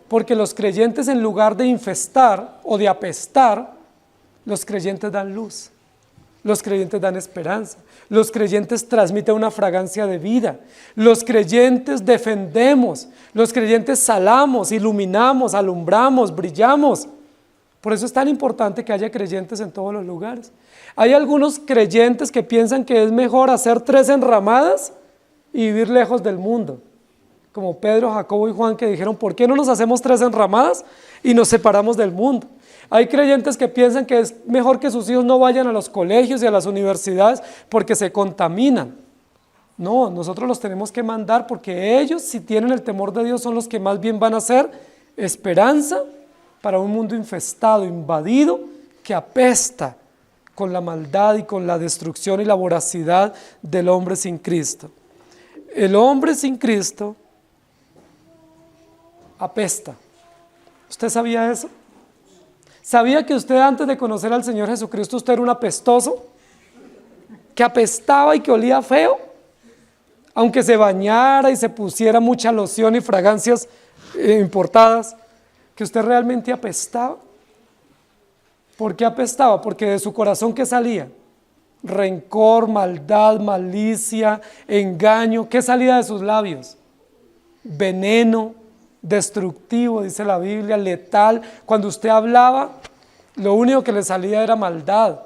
Porque los creyentes, en lugar de infestar o de apestar, los creyentes dan luz. Los creyentes dan esperanza. Los creyentes transmiten una fragancia de vida. Los creyentes defendemos. Los creyentes salamos, iluminamos, alumbramos, brillamos. Por eso es tan importante que haya creyentes en todos los lugares. Hay algunos creyentes que piensan que es mejor hacer 3 enramadas y vivir lejos del mundo. Como Pedro, Jacobo y Juan, que dijeron, ¿por qué no nos hacemos 3 enramadas y nos separamos del mundo? Hay creyentes que piensan que es mejor que sus hijos no vayan a los colegios y a las universidades porque se contaminan. No, nosotros los tenemos que mandar porque ellos, si tienen el temor de Dios, son los que más bien van a ser esperanza para un mundo infestado, invadido, que apesta con la maldad y con la destrucción y la voracidad del hombre sin Cristo. El hombre sin Cristo apesta. ¿Usted sabía eso? ¿Sabía que usted, antes de conocer al Señor Jesucristo, usted era un apestoso? Que apestaba y que olía feo. Aunque se bañara y se pusiera mucha loción y fragancias importadas, que usted realmente apestaba. ¿Por qué apestaba? Porque de su corazón, ¿qué salía? Rencor, maldad, malicia, engaño. ¿Qué salía de sus labios? Veneno, destructivo, dice la Biblia, letal. Cuando usted hablaba, lo único que le salía era maldad,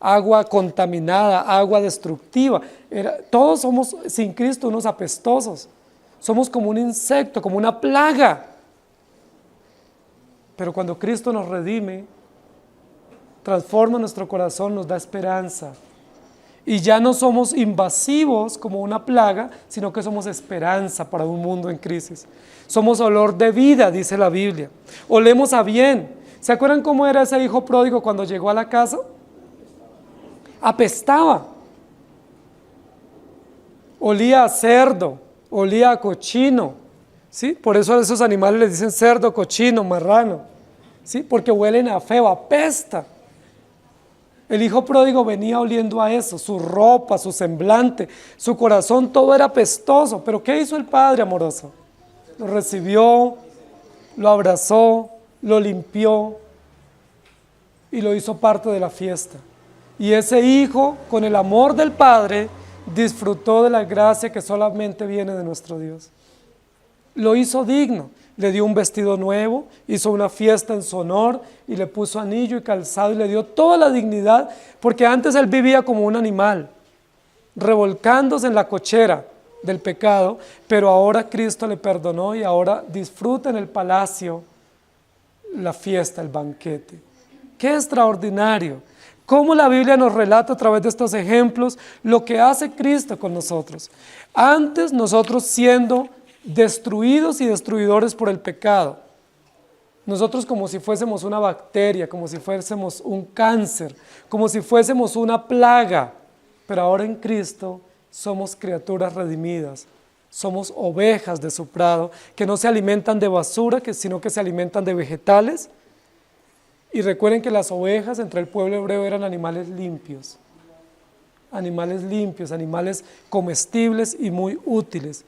agua contaminada, agua destructiva. Todos somos, sin Cristo, unos apestosos. Somos como un insecto, como una plaga. Pero cuando Cristo nos redime, transforma nuestro corazón, nos da esperanza. Y ya no somos invasivos como una plaga, sino que somos esperanza para un mundo en crisis. Somos olor de vida, dice la Biblia. Olemos a bien. ¿Se acuerdan cómo era ese hijo pródigo cuando llegó a la casa? Apestaba. Olía a cerdo, olía a cochino. ¿Sí? Por eso a esos animales les dicen cerdo, cochino, marrano. ¿Sí? Porque huelen a feo, apesta. El hijo pródigo venía oliendo a eso, su ropa, su semblante, su corazón, todo era apestoso. Pero ¿qué hizo el padre amoroso? Lo recibió, lo abrazó, lo limpió y lo hizo parte de la fiesta. Y ese hijo, con el amor del padre, disfrutó de la gracia que solamente viene de nuestro Dios. Lo hizo digno. Le dio un vestido nuevo, hizo una fiesta en su honor y le puso anillo y calzado y le dio toda la dignidad, porque antes él vivía como un animal, revolcándose en la cochera del pecado, pero ahora Cristo le perdonó y ahora disfruta en el palacio la fiesta, el banquete. ¡Qué extraordinario! Cómo la Biblia nos relata a través de estos ejemplos lo que hace Cristo con nosotros. Antes nosotros siendo destruidos y destruidores por el pecado. Nosotros como si fuésemos una bacteria, como si fuésemos un cáncer, como si fuésemos una plaga, pero ahora en Cristo somos criaturas redimidas, somos ovejas de su prado, que no se alimentan de basura, sino que se alimentan de vegetales. Y recuerden que las ovejas entre el pueblo hebreo eran animales limpios, animales comestibles y muy útiles.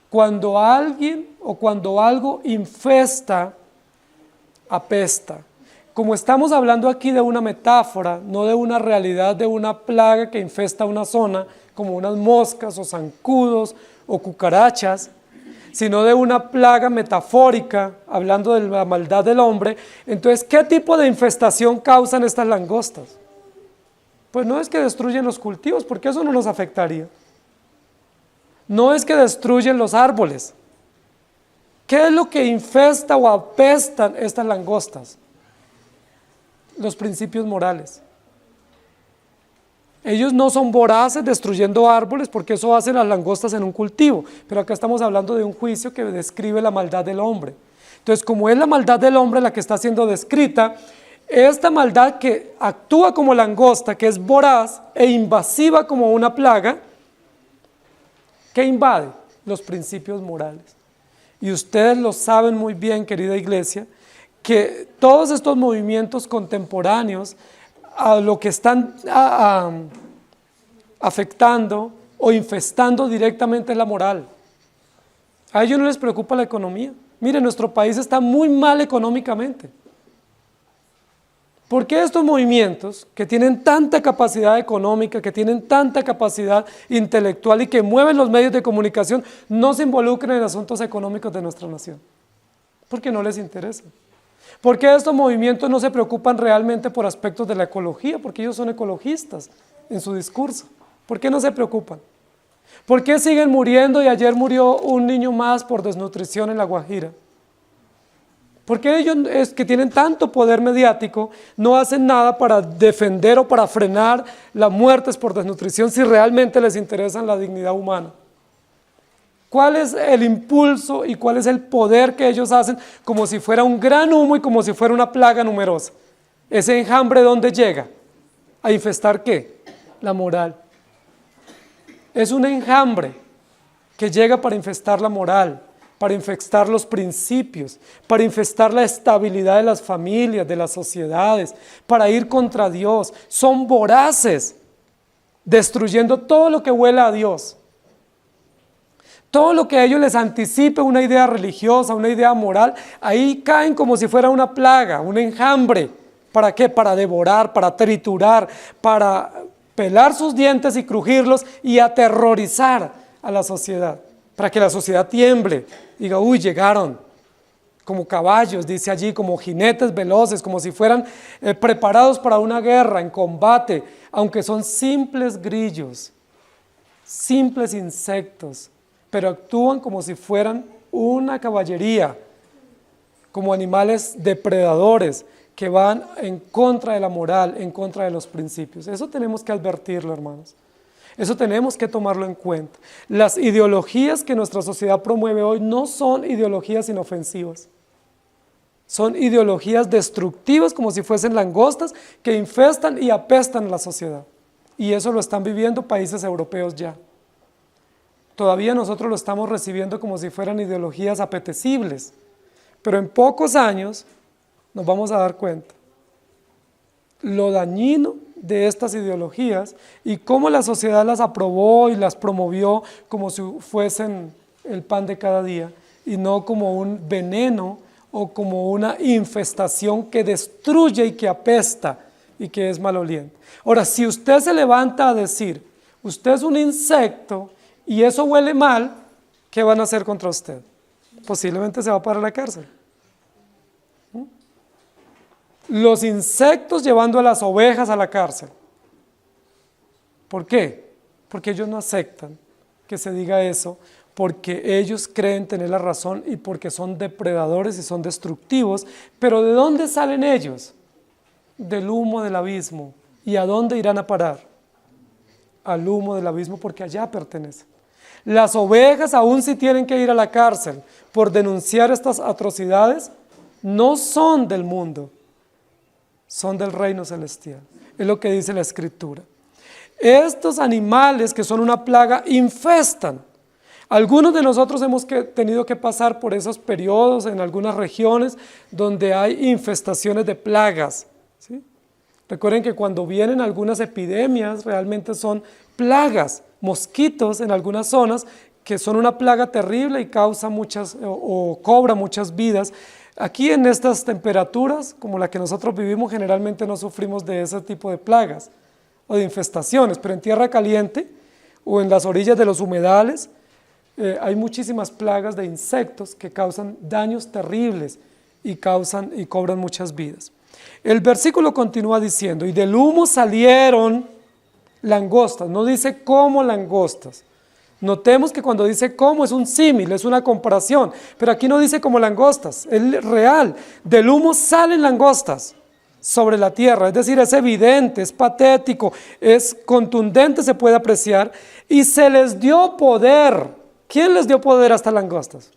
Cuando alguien o cuando algo infesta, apesta. Como estamos hablando aquí de una metáfora, no de una realidad de una plaga que infesta una zona, como unas moscas o zancudos o cucarachas, sino de una plaga metafórica, hablando de la maldad del hombre. Entonces, ¿qué tipo de infestación causan estas langostas? Pues no es que destruyen los cultivos, porque eso no nos afectaría. No es que destruyen los árboles. ¿Qué es lo que infesta o apestan estas langostas? Los principios morales. Ellos no son voraces destruyendo árboles, porque eso hacen las langostas en un cultivo, pero acá estamos hablando de un juicio que describe la maldad del hombre. Entonces, como es la maldad del hombre la que está siendo descrita, Esta maldad que actúa como langosta, que es voraz e invasiva como una plaga, que invade los principios morales. Y ustedes lo saben muy bien, querida iglesia, que todos estos movimientos contemporáneos a lo que están afectando o infestando directamente es la moral. A ellos no les preocupa la economía. Mire, nuestro país está muy mal económicamente. ¿Por qué estos movimientos que tienen tanta capacidad económica, que tienen tanta capacidad intelectual y que mueven los medios de comunicación, no se involucran en asuntos económicos de nuestra nación? Porque no les interesa. ¿Por qué estos movimientos no se preocupan realmente por aspectos de la ecología? Porque ellos son ecologistas en su discurso. ¿Por qué no se preocupan? ¿Por qué siguen muriendo y ayer murió un niño más por desnutrición en La Guajira? ¿Por qué ellos, que tienen tanto poder mediático, no hacen nada para defender o para frenar las muertes por desnutrición si realmente les interesa la dignidad humana? ¿Cuál es el impulso y cuál es el poder que ellos hacen como si fuera un gran humo y como si fuera una plaga numerosa? ¿Ese enjambre dónde llega? ¿A infestar qué? La moral. Es un enjambre que llega para infestar la moral, para infestar los principios, para infestar la estabilidad de las familias, de las sociedades, para ir contra Dios. Son voraces, destruyendo todo lo que huela a Dios. Todo lo que a ellos les anticipe una idea religiosa, una idea moral, ahí caen como si fuera una plaga, un enjambre. ¿Para qué? Para devorar, para triturar, para pelar sus dientes y crujirlos y aterrorizar a la sociedad. Para que la sociedad tiemble, diga, uy, llegaron, como caballos, dice allí, como jinetes veloces, como si fueran preparados para una guerra, en combate, aunque son simples grillos, simples insectos, pero actúan como si fueran una caballería, como animales depredadores que van en contra de la moral, en contra de los principios. Eso tenemos que advertirlo, hermanos. Eso tenemos que tomarlo en cuenta. Las ideologías que nuestra sociedad promueve hoy no son ideologías inofensivas. Son ideologías destructivas como si fuesen langostas que infestan y apestan a la sociedad. Y eso lo están viviendo países europeos ya. Todavía nosotros lo estamos recibiendo como si fueran ideologías apetecibles. Pero en pocos años nos vamos a dar cuenta lo dañino de estas ideologías y cómo la sociedad las aprobó y las promovió como si fuesen el pan de cada día y no como un veneno o como una infestación que destruye y que apesta y que es maloliente. Ahora, si usted se levanta a decir, usted es un insecto y eso huele mal, ¿qué van a hacer contra usted? Posiblemente se va para la cárcel. Los insectos llevando a las ovejas a la cárcel. ¿Por qué? Porque ellos no aceptan que se diga eso, porque ellos creen tener la razón y porque son depredadores y son destructivos. Pero ¿de dónde salen ellos? Del humo del abismo. ¿Y a dónde irán a parar? Al humo del abismo, porque allá pertenecen. Las ovejas, aun si tienen que ir a la cárcel por denunciar estas atrocidades, no son del mundo, son del reino celestial. Es lo que dice la Escritura. Estos animales que son una plaga infestan. Algunos de nosotros hemos tenido que pasar por esos periodos en algunas regiones donde hay infestaciones de plagas, ¿sí? Recuerden que cuando vienen algunas epidemias realmente son plagas, mosquitos en algunas zonas que son una plaga terrible y causa muchas o cobra muchas vidas. Aquí en estas temperaturas, como la que nosotros vivimos, generalmente no sufrimos de ese tipo de plagas o de infestaciones, pero en tierra caliente o en las orillas de los humedales hay muchísimas plagas de insectos que causan daños terribles y cobran muchas vidas. El versículo continúa diciendo, y del humo salieron langostas, no dice cómo langostas. Notemos que cuando dice cómo es un símil, es una comparación, pero aquí no dice como langostas, es real. Del humo salen langostas sobre la tierra, es decir, es evidente, es patético, es contundente, se puede apreciar, y se les dio poder. ¿Quién les dio poder a estas langostas?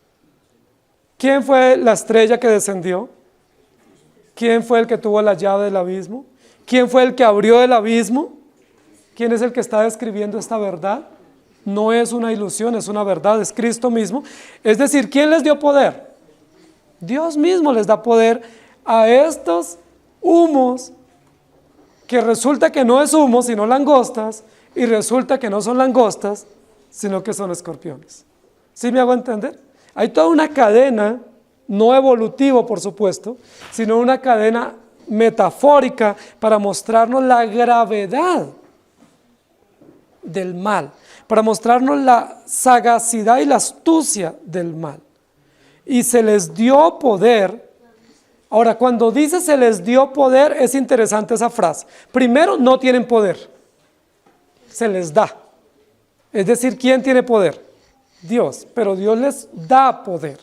¿Quién fue la estrella que descendió? ¿Quién fue el que tuvo la llave del abismo? ¿Quién fue el que abrió el abismo? ¿Quién es el que está describiendo esta verdad? No es una ilusión, es una verdad, es Cristo mismo. Es decir, ¿quién les dio poder? Dios mismo les da poder a estos humos, que resulta que no es humo, sino langostas, y resulta que no son langostas, sino que son escorpiones. ¿Sí me hago entender? Hay toda una cadena, no evolutivo por supuesto, sino una cadena metafórica para mostrarnos la gravedad del mal, para mostrarnos la sagacidad y la astucia del mal. Y se les dio poder. Ahora, cuando dice se les dio poder, es interesante esa frase. Primero, no tienen poder, se les da. Es decir, ¿quién tiene poder? Dios, pero Dios les da poder.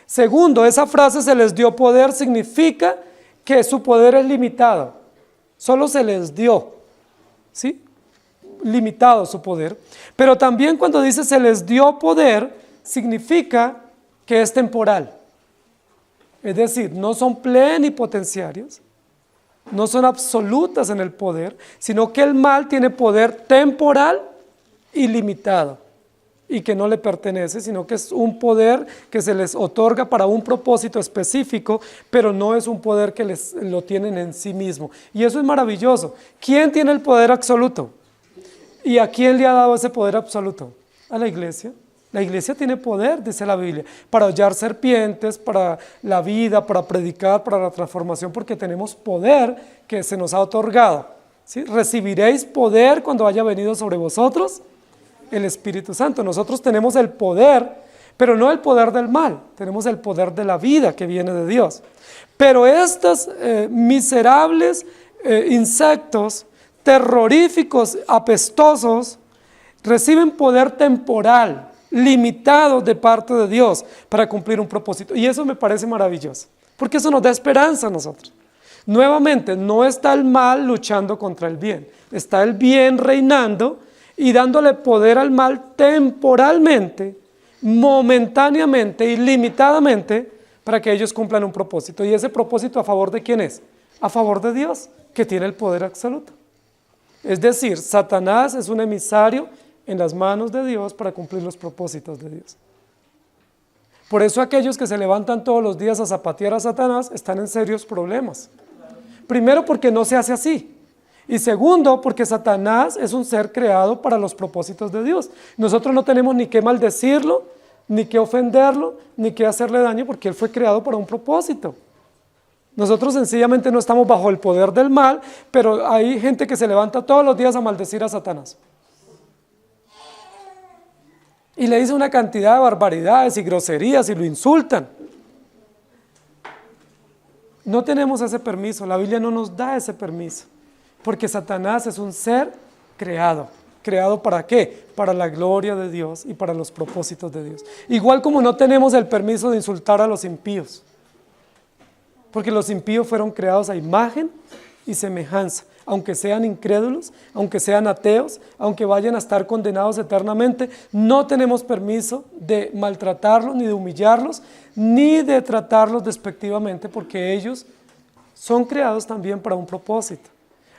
Segundo, esa frase se les dio poder significa que su poder es limitado, solo se les dio, ¿sí? Limitado su poder. Pero también cuando dice se les dio poder, significa que es temporal. Es decir, no son plenipotenciarios, no son absolutas en el poder, sino que el mal tiene poder temporal y limitado, y que no le pertenece, sino que es un poder que se les otorga para un propósito específico, pero no es un poder que lo tienen en sí mismo. Y eso es maravilloso. ¿Quién tiene el poder absoluto? ¿Y a quién le ha dado ese poder absoluto? A la iglesia. La iglesia tiene poder, dice la Biblia, para hollar serpientes, para la vida, para predicar, para la transformación, porque tenemos poder que se nos ha otorgado. ¿Sí? Recibiréis poder cuando haya venido sobre vosotros el Espíritu Santo. Nosotros tenemos el poder, pero no el poder del mal, tenemos el poder de la vida que viene de Dios. Pero estos miserables insectos terroríficos, apestosos, reciben poder temporal, limitado de parte de Dios para cumplir un propósito. Y eso me parece maravilloso, porque eso nos da esperanza a nosotros. Nuevamente, no está el mal luchando contra el bien, está el bien reinando y dándole poder al mal temporalmente, momentáneamente y limitadamente para que ellos cumplan un propósito. ¿Y ese propósito a favor de quién es? A favor de Dios, que tiene el poder absoluto. Es decir, Satanás es un emisario en las manos de Dios para cumplir los propósitos de Dios. Por eso aquellos que se levantan todos los días a zapatear a Satanás están en serios problemas. Primero, porque no se hace así. Y segundo, porque Satanás es un ser creado para los propósitos de Dios. Nosotros no tenemos ni que maldecirlo, ni que ofenderlo, ni que hacerle daño, porque él fue creado para un propósito. Nosotros sencillamente no estamos bajo el poder del mal, pero hay gente que se levanta todos los días a maldecir a Satanás. Y le dice una cantidad de barbaridades y groserías y lo insultan. No tenemos ese permiso, la Biblia no nos da ese permiso, porque Satanás es un ser creado. ¿Creado para qué? Para la gloria de Dios y para los propósitos de Dios. Igual como no tenemos el permiso de insultar a los impíos, porque los impíos fueron creados a imagen y semejanza, aunque sean incrédulos, aunque sean ateos, aunque vayan a estar condenados eternamente, no tenemos permiso de maltratarlos, ni de humillarlos, ni de tratarlos despectivamente, porque ellos son creados también para un propósito.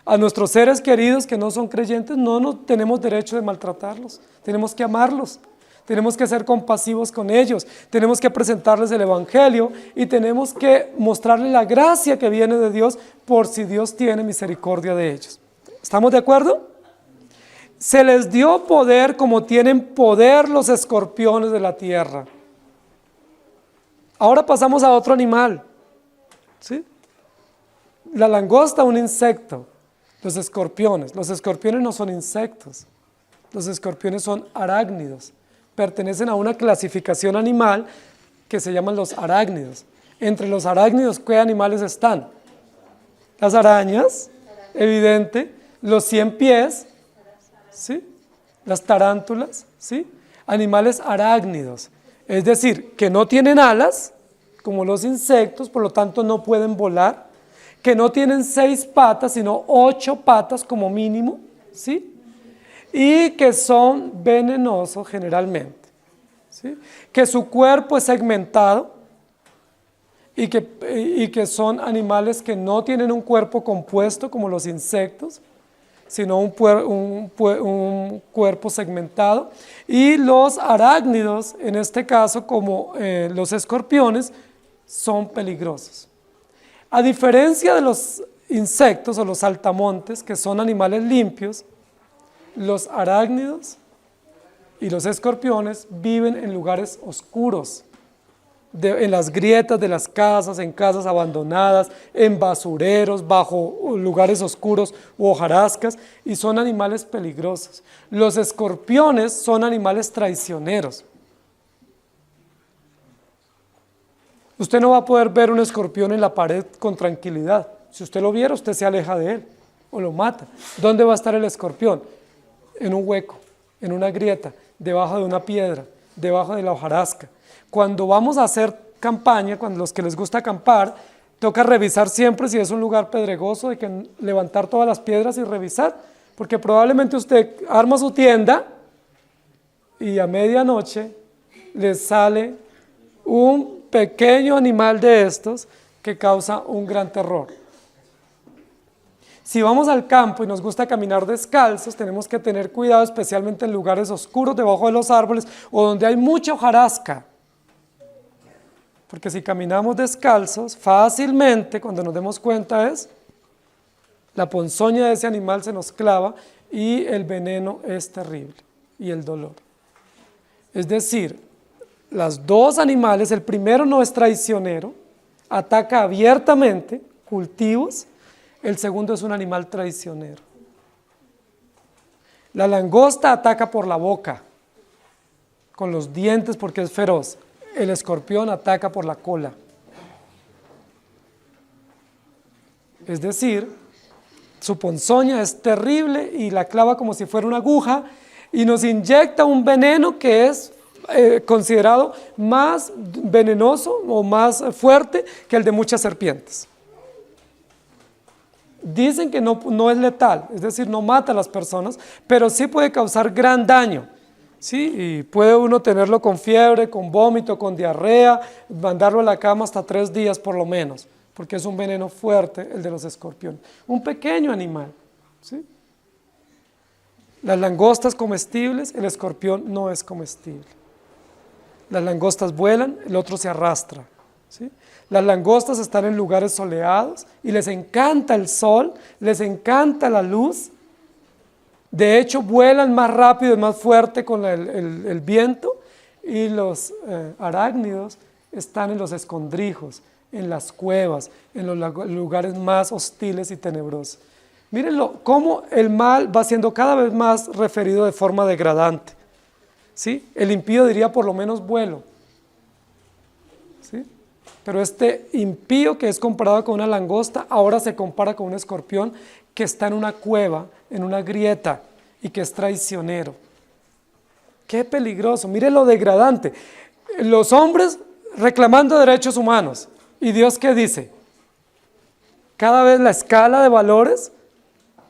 A nuestros seres queridos que no son creyentes no tenemos derecho de maltratarlos, tenemos que amarlos. Tenemos que ser compasivos con ellos, tenemos que presentarles el Evangelio y tenemos que mostrarles la gracia que viene de Dios por si Dios tiene misericordia de ellos. ¿Estamos de acuerdo? Se les dio poder como tienen poder los escorpiones de la tierra. Ahora pasamos a otro animal, ¿sí? La langosta, un insecto. Los escorpiones no son insectos, los escorpiones son arácnidos. Pertenecen a una clasificación animal que se llaman los arácnidos. Entre los arácnidos, ¿qué animales están? Las arañas, evidente, los 100 pies, ¿sí? Las tarántulas, ¿sí? Animales arácnidos, es decir, que no tienen alas, como los insectos, por lo tanto no pueden volar, que no tienen 6 patas, sino 8 patas como mínimo, ¿sí? Y que son venenosos generalmente, ¿sí? Que su cuerpo es segmentado y que son animales que no tienen un cuerpo compuesto como los insectos, sino un cuerpo segmentado. Y los arácnidos, en este caso como los escorpiones, son peligrosos. A diferencia de los insectos o los saltamontes, que son animales limpios, los arácnidos y los escorpiones viven en lugares oscuros, en las grietas de las casas, en casas abandonadas, en basureros, bajo lugares oscuros u hojarascas, y son animales peligrosos. Los escorpiones son animales traicioneros. Usted no va a poder ver un escorpión en la pared con tranquilidad. Si usted lo viera, usted se aleja de él o lo mata. ¿Dónde va a estar el escorpión? En un hueco, en una grieta, debajo de una piedra, debajo de la hojarasca. Cuando vamos a hacer campaña, cuando los que les gusta acampar, toca revisar siempre si es un lugar pedregoso, de que levantar todas las piedras y revisar, porque probablemente usted arma su tienda y a medianoche le sale un pequeño animal de estos que causa un gran terror. Si vamos al campo y nos gusta caminar descalzos, tenemos que tener cuidado, especialmente en lugares oscuros, debajo de los árboles o donde hay mucha hojarasca. Porque si caminamos descalzos, fácilmente, cuando nos demos cuenta, la ponzoña de ese animal se nos clava y el veneno es terrible y el dolor. Es decir, los dos animales, el primero no es traicionero, ataca abiertamente cultivos, el segundo es un animal traicionero. La langosta ataca por la boca, con los dientes porque es feroz. El escorpión ataca por la cola. Es decir, su ponzoña es terrible y la clava como si fuera una aguja y nos inyecta un veneno que es considerado más venenoso o más fuerte que el de muchas serpientes. Dicen que no es letal, es decir, no mata a las personas, pero sí puede causar gran daño. Sí, y puede uno tenerlo con fiebre, con vómito, con diarrea, mandarlo a la cama hasta 3 días por lo menos, porque es un veneno fuerte el de los escorpiones. Un pequeño animal, ¿sí? Las langostas comestibles, el escorpión no es comestible. Las langostas vuelan, el otro se arrastra, ¿sí? Las langostas están en lugares soleados y les encanta el sol, les encanta la luz. De hecho, vuelan más rápido y más fuerte con el viento, y los arácnidos están en los escondrijos, en las cuevas, en los lugares más hostiles y tenebrosos. Mírenlo, cómo el mal va siendo cada vez más referido de forma degradante. ¿Sí? El impío diría por lo menos vuelo. ¿Sí? Pero este impío que es comparado con una langosta, ahora se compara con un escorpión que está en una cueva, en una grieta, y que es traicionero. ¡Qué peligroso! Mire lo degradante. Los hombres reclamando derechos humanos. ¿Y Dios qué dice? Cada vez la escala de valores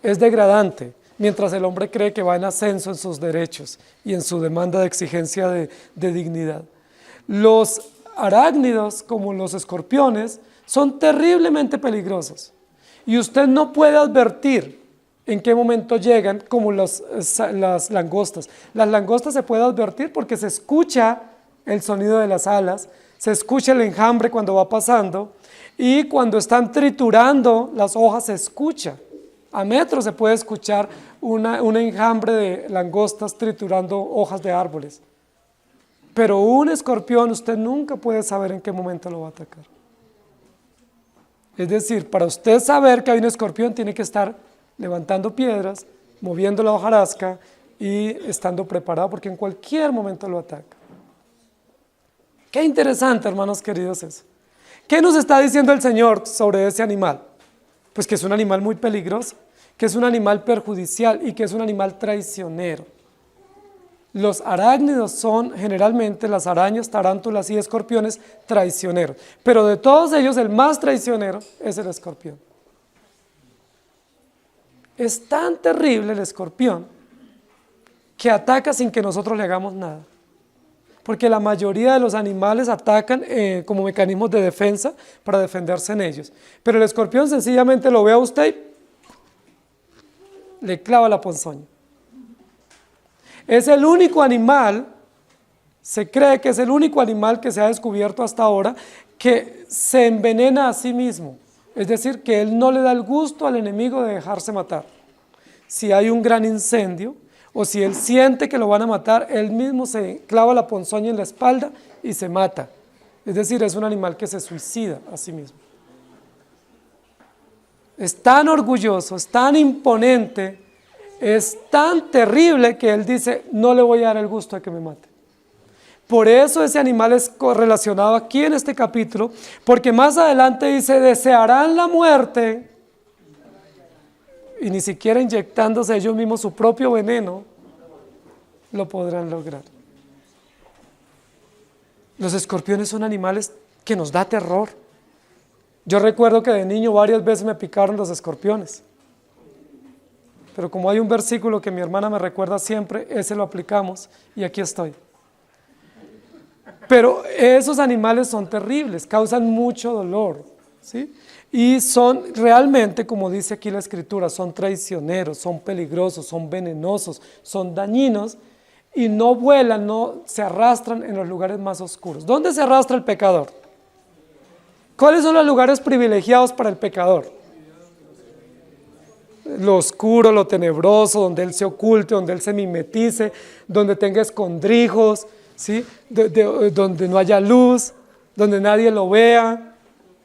es degradante, mientras el hombre cree que va en ascenso en sus derechos y en su demanda de exigencia de dignidad. Los arácnidos, como los escorpiones, son terriblemente peligrosos. Y usted no puede advertir en qué momento llegan, como las langostas. Las langostas se puede advertir porque se escucha el sonido de las alas, se escucha el enjambre cuando va pasando, y cuando están triturando las hojas se escucha. A metros se puede escuchar un enjambre de langostas triturando hojas de árboles. Pero un escorpión usted nunca puede saber en qué momento lo va a atacar. Es decir, para usted saber que hay un escorpión tiene que estar levantando piedras, moviendo la hojarasca y estando preparado porque en cualquier momento lo ataca. Qué interesante, hermanos queridos, eso. ¿Qué nos está diciendo el Señor sobre ese animal? Pues que es un animal muy peligroso, que es un animal perjudicial y que es un animal traicionero. Los arácnidos son generalmente las arañas, tarántulas y escorpiones traicioneros, pero de todos ellos el más traicionero es el escorpión. Es tan terrible el escorpión que ataca sin que nosotros le hagamos nada. porque la mayoría de los animales atacan como mecanismos de defensa para defenderse en ellos. Pero el escorpión sencillamente lo ve a usted y le clava la ponzoña. Es el único animal, se cree que es el único animal que se ha descubierto hasta ahora que se envenena a sí mismo. Es decir, que él no le da el gusto al enemigo de dejarse matar. Si hay un gran incendio o si él siente que lo van a matar, él mismo se clava la ponzoña en la espalda y se mata. Es decir, es un animal que se suicida a sí mismo. Es tan orgulloso, es tan imponente, es tan terrible que él dice, no le voy a dar el gusto de que me mate. Por eso ese animal es relacionado aquí en este capítulo, porque más adelante dice, desearán la muerte, y ni siquiera inyectándose ellos mismos su propio veneno, lo podrán lograr. Los escorpiones son animales que nos da terror. Yo recuerdo que de niño varias veces me picaron los escorpiones. Pero como hay un versículo que mi hermana me recuerda siempre, ese lo aplicamos y aquí estoy. Pero esos animales son terribles, causan mucho dolor, ¿sí? Y son realmente, como dice aquí la Escritura, son traicioneros, son peligrosos, son venenosos, son dañinos y no vuelan, no se arrastran en los lugares más oscuros. ¿Dónde se arrastra el pecador? ¿Cuáles son los lugares privilegiados para el pecador? Lo oscuro, lo tenebroso, donde él se oculte, donde él se mimetice, donde tenga escondrijos, ¿sí? Donde no haya luz, donde nadie lo vea,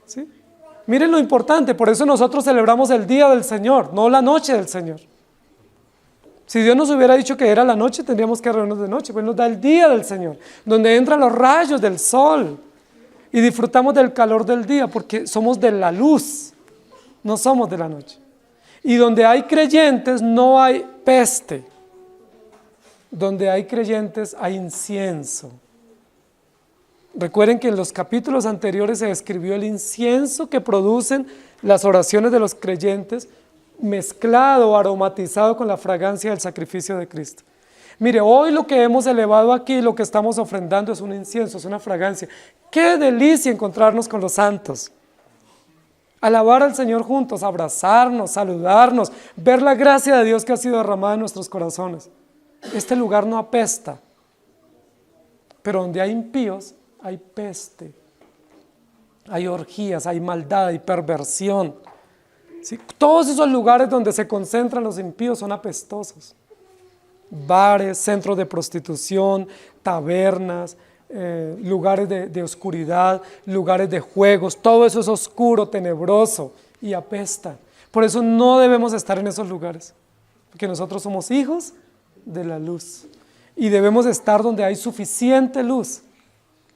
¿sí? Miren lo importante, por eso nosotros celebramos el día del Señor, no la noche del Señor. Si Dios nos hubiera dicho que era la noche, tendríamos que reunirnos de noche, pues nos da el día del Señor, donde entran los rayos del sol y disfrutamos del calor del día, porque somos de la luz, no somos de la noche. Y donde hay creyentes no hay peste, donde hay creyentes hay incienso. Recuerden que en los capítulos anteriores se describió el incienso que producen las oraciones de los creyentes, mezclado, aromatizado con la fragancia del sacrificio de Cristo. Mire, hoy lo que hemos elevado aquí, lo que estamos ofrendando es un incienso, es una fragancia. ¡Qué delicia encontrarnos con los santos! Alabar al Señor juntos, abrazarnos, saludarnos, ver la gracia de Dios que ha sido derramada en nuestros corazones. Este lugar no apesta, pero donde hay impíos, hay peste, hay orgías, hay maldad, hay perversión. ¿Sí? Todos esos lugares donde se concentran los impíos son apestosos. Bares, centros de prostitución, tabernas, lugares de oscuridad, lugares de juegos, todo eso es oscuro, tenebroso y apesta. Por eso no debemos estar en esos lugares, porque nosotros somos hijos de la luz y debemos estar donde hay suficiente luz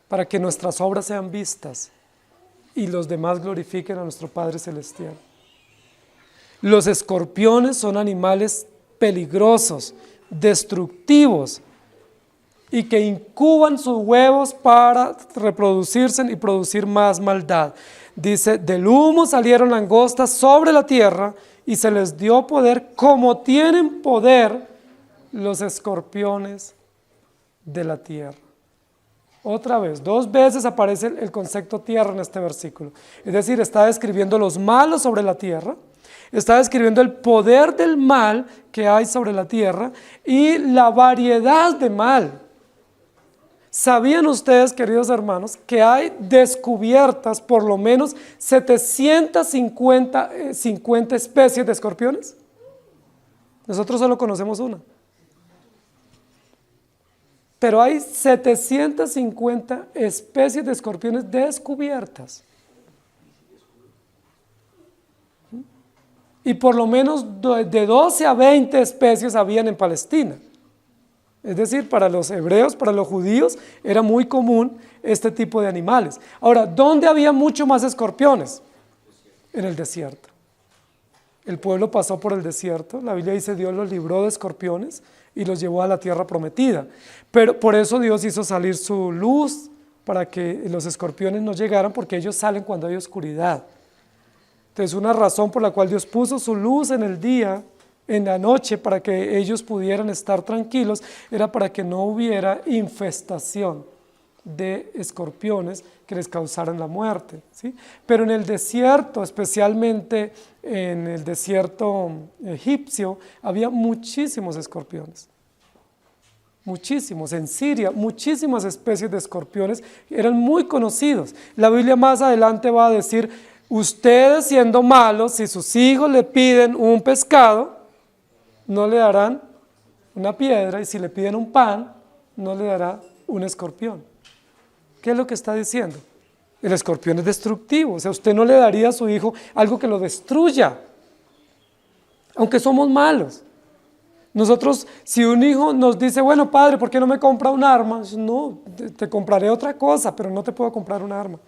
para que nuestras obras sean vistas y los demás glorifiquen a nuestro Padre Celestial. Los escorpiones son animales peligrosos, destructivos y que incuban sus huevos para reproducirse y producir más maldad. Dice, del humo salieron langostas sobre la tierra y se les dio poder como tienen poder los escorpiones de la tierra. Otra vez, 2 veces aparece el concepto tierra en este versículo. Es decir, está describiendo los malos sobre la tierra, está describiendo el poder del mal que hay sobre la tierra y la variedad de mal. ¿Sabían ustedes, queridos hermanos, que hay descubiertas por lo menos 750 especies de escorpiones? Nosotros solo conocemos una. Pero hay 750 especies de escorpiones descubiertas. Y por lo menos de 12 a 20 especies habían en Palestina. Es decir, para los hebreos, para los judíos, era muy común este tipo de animales. Ahora, ¿dónde había mucho más escorpiones? En el desierto. El pueblo pasó por el desierto, la Biblia dice Dios los libró de escorpiones y los llevó a la tierra prometida. Pero por eso Dios hizo salir su luz para que los escorpiones no llegaran, porque ellos salen cuando hay oscuridad. Entonces, una razón por la cual Dios puso su luz en el día, en la noche, para que ellos pudieran estar tranquilos, era para que no hubiera infestación de escorpiones que les causaran la muerte, ¿sí? Pero en el desierto, especialmente en el desierto egipcio, había muchísimos escorpiones. Muchísimos, en Siria, muchísimas especies de escorpiones eran muy conocidos. La Biblia más adelante va a decir, ustedes siendo malos, si sus hijos le piden un pescado, no le darán una piedra, y si le piden un pan, no le dará un escorpión. ¿Qué es lo que está diciendo? El escorpión es destructivo, o sea, usted no le daría a su hijo algo que lo destruya, aunque somos malos. Nosotros, si un hijo nos dice, bueno, padre, ¿por qué no me compra un arma? No, te compraré otra cosa, pero no te puedo comprar un arma.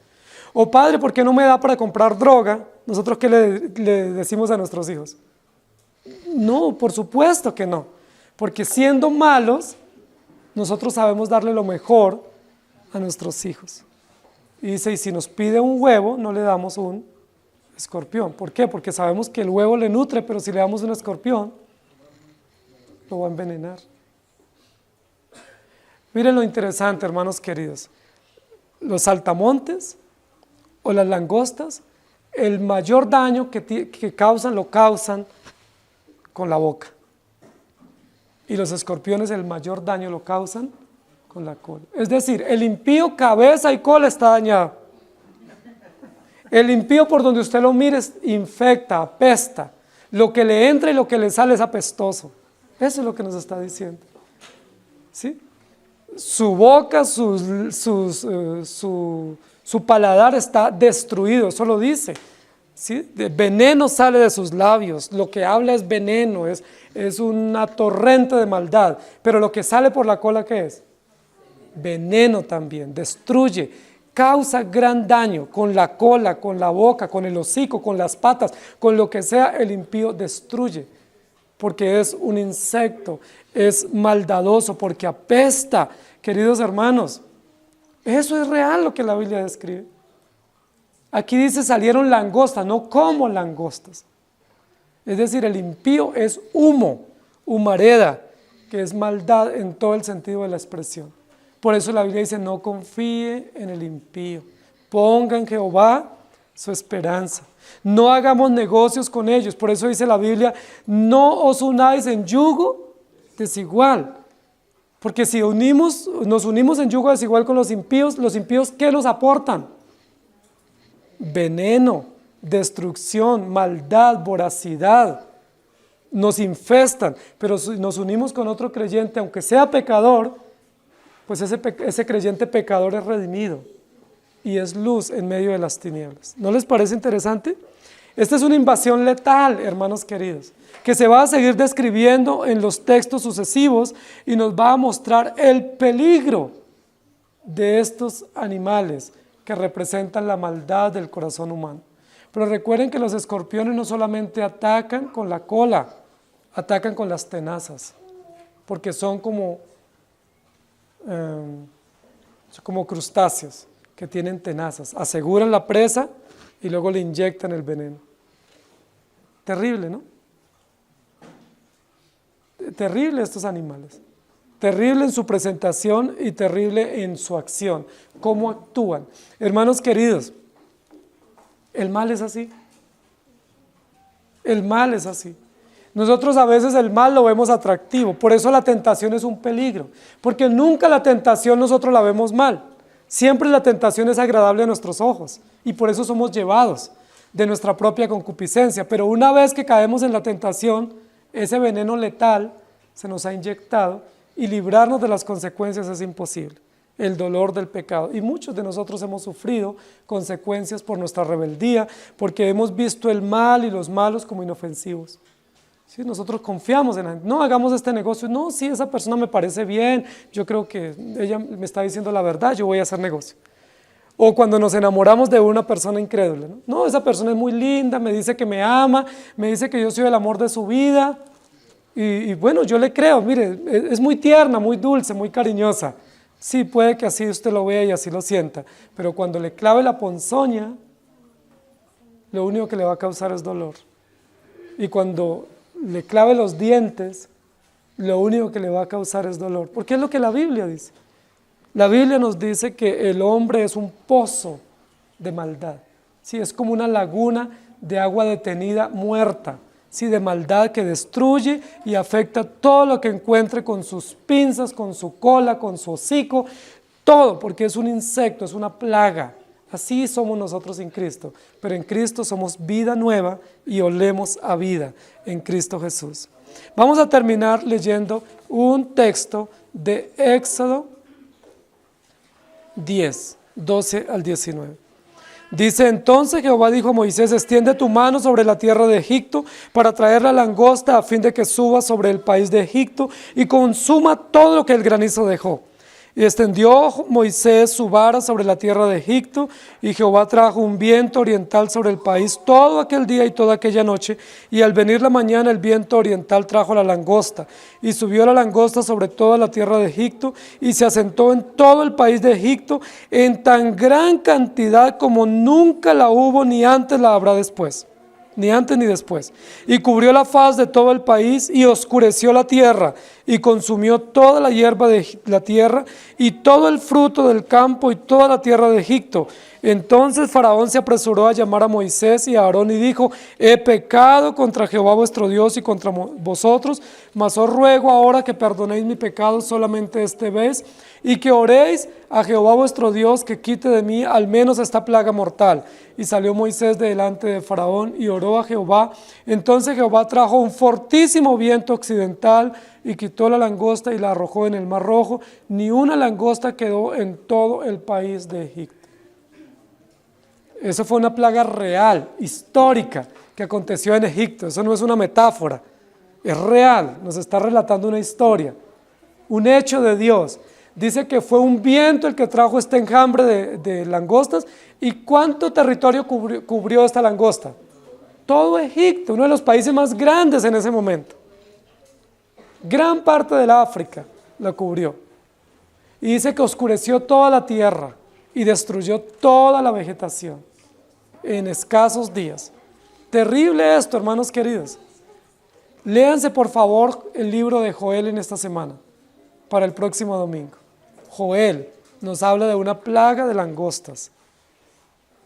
O padre, ¿por qué no me da para comprar droga? ¿Nosotros qué le decimos a nuestros hijos? No, por supuesto que no, porque siendo malos, nosotros sabemos darle lo mejor a nuestros hijos. Y dice, y si nos pide un huevo, no le damos un escorpión. ¿Por qué? Porque sabemos que el huevo le nutre, pero si le damos un escorpión, lo va a envenenar. Miren lo interesante, hermanos queridos. Los saltamontes o las langostas, el mayor daño que causan, lo causan con la boca. Y los escorpiones, el mayor daño lo causan con la cola. Es decir, el impío, cabeza y cola está dañado. El impío, por donde usted lo mire, infecta, apesta. Lo que le entra y lo que le sale es apestoso. Eso es lo que nos está diciendo. ¿Sí? Su boca, su paladar está destruido, eso lo dice. ¿Sí? Veneno sale de sus labios, lo que habla es veneno, es una torrente de maldad. Pero lo que sale por la cola, ¿qué es? Veneno también, destruye, causa gran daño con la cola, con la boca, con el hocico, con las patas, con lo que sea, el impío destruye. Porque es un insecto, es maldadoso, porque apesta, queridos hermanos. Eso es real lo que la Biblia describe. Aquí dice salieron langostas, no como langostas. Es decir, el impío es humo, humareda, que es maldad en todo el sentido de la expresión. Por eso la Biblia dice, no confíe en el impío, ponga en Jehová su esperanza. No hagamos negocios con ellos, por eso dice la Biblia, no os unáis en yugo desigual. Porque si nos unimos en yugo desigual con los impíos, ¿qué nos aportan? Veneno, destrucción, maldad, voracidad, nos infestan. Pero si nos unimos con otro creyente, aunque sea pecador, pues ese creyente pecador es redimido y es luz en medio de las tinieblas. ¿No les parece interesante? Esta es una invasión letal, hermanos queridos, que se va a seguir describiendo en los textos sucesivos y nos va a mostrar el peligro de estos animales que representan la maldad del corazón humano. Pero recuerden que los escorpiones no solamente atacan con la cola, atacan con las tenazas, porque son como crustáceos que tienen tenazas, aseguran la presa y luego le inyectan el veneno. Terrible, ¿no? Terrible estos animales, terrible en su presentación y terrible en su acción, cómo actúan. Hermanos queridos, el mal es así, el mal es así. Nosotros a veces el mal lo vemos atractivo, por eso la tentación es un peligro, porque nunca la tentación nosotros la vemos mal, siempre la tentación es agradable a nuestros ojos y por eso somos llevados de nuestra propia concupiscencia, pero una vez que caemos en la tentación, ese veneno letal se nos ha inyectado y librarnos de las consecuencias es imposible, el dolor del pecado. Y muchos de nosotros hemos sufrido consecuencias por nuestra rebeldía, porque hemos visto el mal y los malos como inofensivos. ¿Sí? Nosotros confiamos en la gente, no hagamos este negocio, no, sí, esa persona me parece bien, yo creo que ella me está diciendo la verdad, yo voy a hacer negocio. O cuando nos enamoramos de una persona incrédula, no, esa persona es muy linda, me dice que me ama, me dice que yo soy el amor de su vida, y bueno, yo le creo, mire, es muy tierna, muy dulce, muy cariñosa. Sí, puede que así usted lo vea y así lo sienta, pero cuando le clave la ponzoña, lo único que le va a causar es dolor. Y cuando le clave los dientes, lo único que le va a causar es dolor, porque es lo que la Biblia dice. La Biblia nos dice que el hombre es un pozo de maldad. Sí, es como una laguna de agua detenida, muerta, sí, de maldad que destruye y afecta todo lo que encuentre con sus pinzas, con su cola, con su hocico, todo, porque es un insecto, es una plaga. Así somos nosotros en Cristo, pero en Cristo somos vida nueva y olemos a vida en Cristo Jesús. Vamos a terminar leyendo un texto de Éxodo 10, 12 al 19. Dice: entonces Jehová dijo a Moisés: extiende tu mano sobre la tierra de Egipto para traer la langosta, a fin de que suba sobre el país de Egipto y consuma todo lo que el granizo dejó. Y extendió Moisés su vara sobre la tierra de Egipto, y Jehová trajo un viento oriental sobre el país todo aquel día y toda aquella noche, y al venir la mañana el viento oriental trajo la langosta, y subió la langosta sobre toda la tierra de Egipto, y se asentó en todo el país de Egipto en tan gran cantidad como nunca la hubo, ni antes la habrá después. Ni antes ni después. Y cubrió la faz de todo el país y oscureció la tierra y consumió toda la hierba de la tierra y todo el fruto del campo y toda la tierra de Egipto. Entonces Faraón se apresuró a llamar a Moisés y a Aarón y dijo: he pecado contra Jehová vuestro Dios y contra vosotros, mas os ruego ahora que perdonéis mi pecado solamente esta vez, y que oréis a Jehová vuestro Dios que quite de mí al menos esta plaga mortal. Y salió Moisés de delante de Faraón y oró a Jehová. Entonces Jehová trajo un fortísimo viento occidental y quitó la langosta y la arrojó en el mar Rojo. Ni una langosta quedó en todo el país de Egipto. Eso fue una plaga real, histórica, que aconteció en Egipto. Eso no es una metáfora, es real, nos está relatando una historia, un hecho de Dios. Dice que fue un viento el que trajo este enjambre de langostas. ¿Y cuánto territorio cubrió esta langosta? Todo Egipto, uno de los países más grandes en ese momento. Gran parte del África la cubrió. Y dice que oscureció toda la tierra y destruyó toda la vegetación en escasos días. Terrible esto, hermanos queridos. Léanse por favor el libro de Joel en esta semana, para el próximo domingo. Joel nos habla de una plaga de langostas,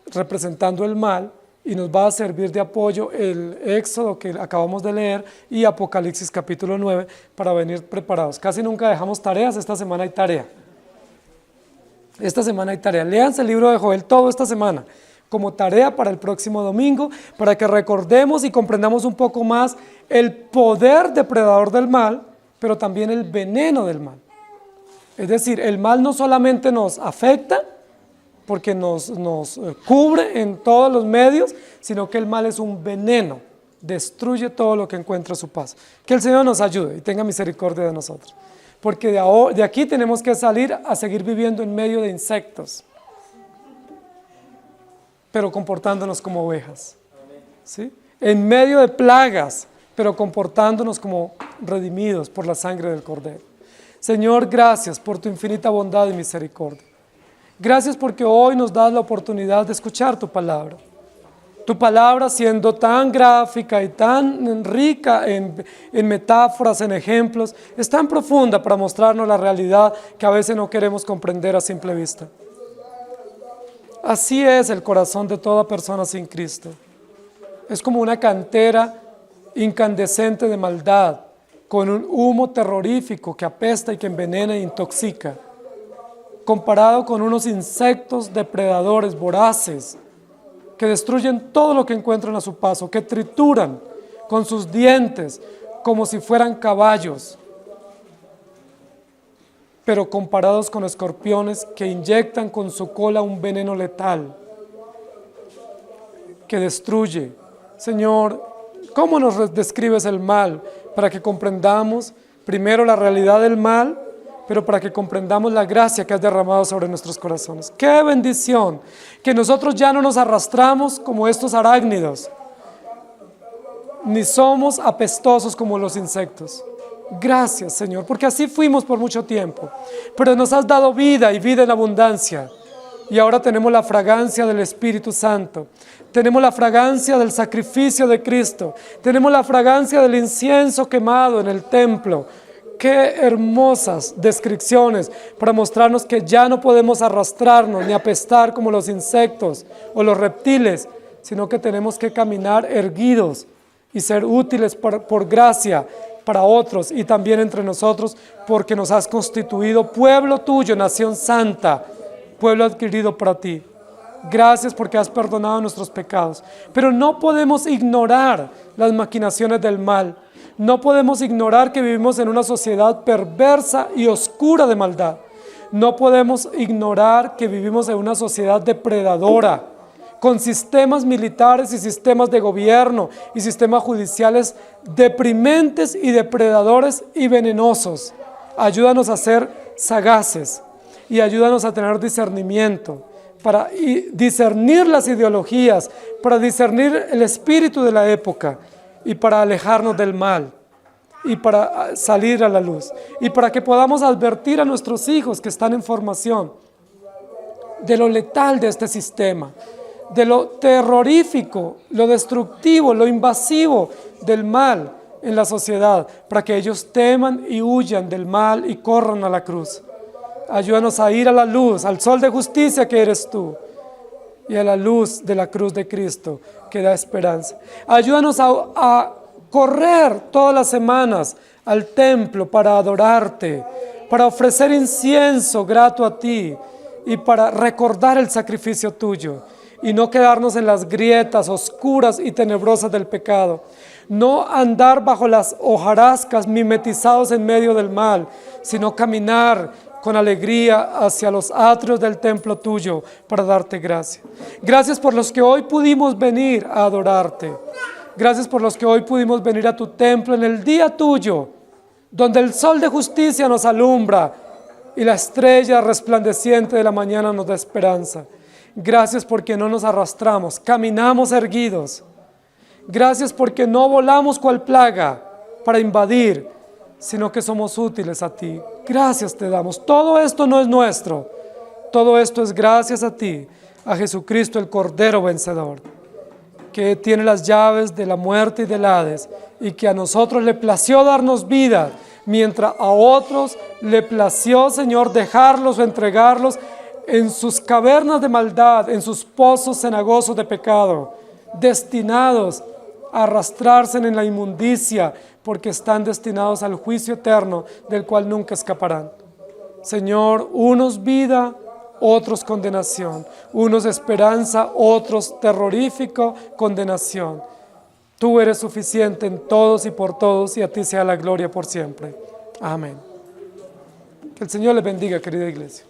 representando el mal, y nos va a servir de apoyo el Éxodo que acabamos de leer y Apocalipsis capítulo 9 para venir preparados. Casi nunca dejamos tareas, esta semana hay tarea. Esta semana hay tarea. Léanse el libro de Joel todo esta semana como tarea para el próximo domingo, para que recordemos y comprendamos un poco más el poder depredador del mal, pero también el veneno del mal. Es decir, el mal no solamente nos afecta, porque nos cubre en todos los medios, sino que el mal es un veneno, destruye todo lo que encuentra a su paso. Que el Señor nos ayude y tenga misericordia de nosotros, porque de aquí tenemos que salir a seguir viviendo en medio de insectos, pero comportándonos como ovejas, ¿sí? En medio de plagas, pero comportándonos como redimidos por la sangre del Cordero. Señor, gracias por tu infinita bondad y misericordia. Gracias porque hoy nos das la oportunidad de escuchar tu palabra. Tu palabra, siendo tan gráfica y tan rica en metáforas, en ejemplos, es tan profunda para mostrarnos la realidad que a veces no queremos comprender a simple vista. Así es el corazón de toda persona sin Cristo. Es como una cantera incandescente de maldad, con un humo terrorífico que apesta y que envenena e intoxica, comparado con unos insectos depredadores voraces que destruyen todo lo que encuentran a su paso, que trituran con sus dientes como si fueran caballos, pero comparados con escorpiones que inyectan con su cola un veneno letal que destruye. Señor, ¿cómo nos describes el mal? Para que comprendamos primero la realidad del mal, pero para que comprendamos la gracia que has derramado sobre nuestros corazones. ¡Qué bendición! Que nosotros ya no nos arrastramos como estos arácnidos, ni somos apestosos como los insectos. Gracias, Señor, porque así fuimos por mucho tiempo, pero nos has dado vida y vida en abundancia. Y ahora tenemos la fragancia del Espíritu Santo, tenemos la fragancia del sacrificio de Cristo, tenemos la fragancia del incienso quemado en el templo, Qué hermosas descripciones para mostrarnos que ya no podemos arrastrarnos ni apestar como los insectos o los reptiles, sino que tenemos que caminar erguidos y ser útiles por gracia para otros y también entre nosotros, porque nos has constituido pueblo tuyo, nación santa, pueblo adquirido para ti. Gracias porque has perdonado nuestros pecados. Pero no podemos ignorar las maquinaciones del mal. No podemos ignorar que vivimos en una sociedad perversa y oscura de maldad. No podemos ignorar que vivimos en una sociedad depredadora, con sistemas militares y sistemas de gobierno y sistemas judiciales deprimentes y depredadores y venenosos. Ayúdanos a ser sagaces y ayúdanos a tener discernimiento para discernir las ideologías, para discernir el espíritu de la época y para alejarnos del mal y para salir a la luz y para que podamos advertir a nuestros hijos que están en formación de lo letal de este sistema, de lo terrorífico, lo destructivo, lo invasivo del mal en la sociedad, para que ellos teman y huyan del mal y corran a la cruz. Ayúdanos a ir a la luz, al sol de justicia que eres tú, y a la luz de la cruz de Cristo que da esperanza. Ayúdanos a correr todas las semanas al templo para adorarte, para ofrecer incienso grato a ti y para recordar el sacrificio tuyo y no quedarnos en las grietas oscuras y tenebrosas del pecado. No andar bajo las hojarascas mimetizados en medio del mal, sino caminar con alegría hacia los atrios del templo tuyo para darte gracia. Gracias por los que hoy pudimos venir a adorarte. Gracias por los que hoy pudimos venir a tu templo en el día tuyo, donde el sol de justicia nos alumbra y la estrella resplandeciente de la mañana nos da esperanza. Gracias porque no nos arrastramos, caminamos erguidos. Gracias porque no volamos cual plaga para invadir, sino que somos útiles a ti. Gracias te damos. Todo esto no es nuestro. Todo esto es gracias a ti, a Jesucristo el Cordero vencedor, que tiene las llaves de la muerte y del Hades, y que a nosotros le plació darnos vida, mientras a otros le plació, Señor, dejarlos o entregarlos en sus cavernas de maldad, en sus pozos cenagosos de pecado, destinados a arrastrarse en la inmundicia, porque están destinados al juicio eterno, del cual nunca escaparán. Señor, unos vida, otros condenación, unos esperanza, otros terrorífico condenación. Tú eres suficiente en todos y por todos, y a ti sea la gloria por siempre. Amén. Que el Señor les bendiga, querida iglesia.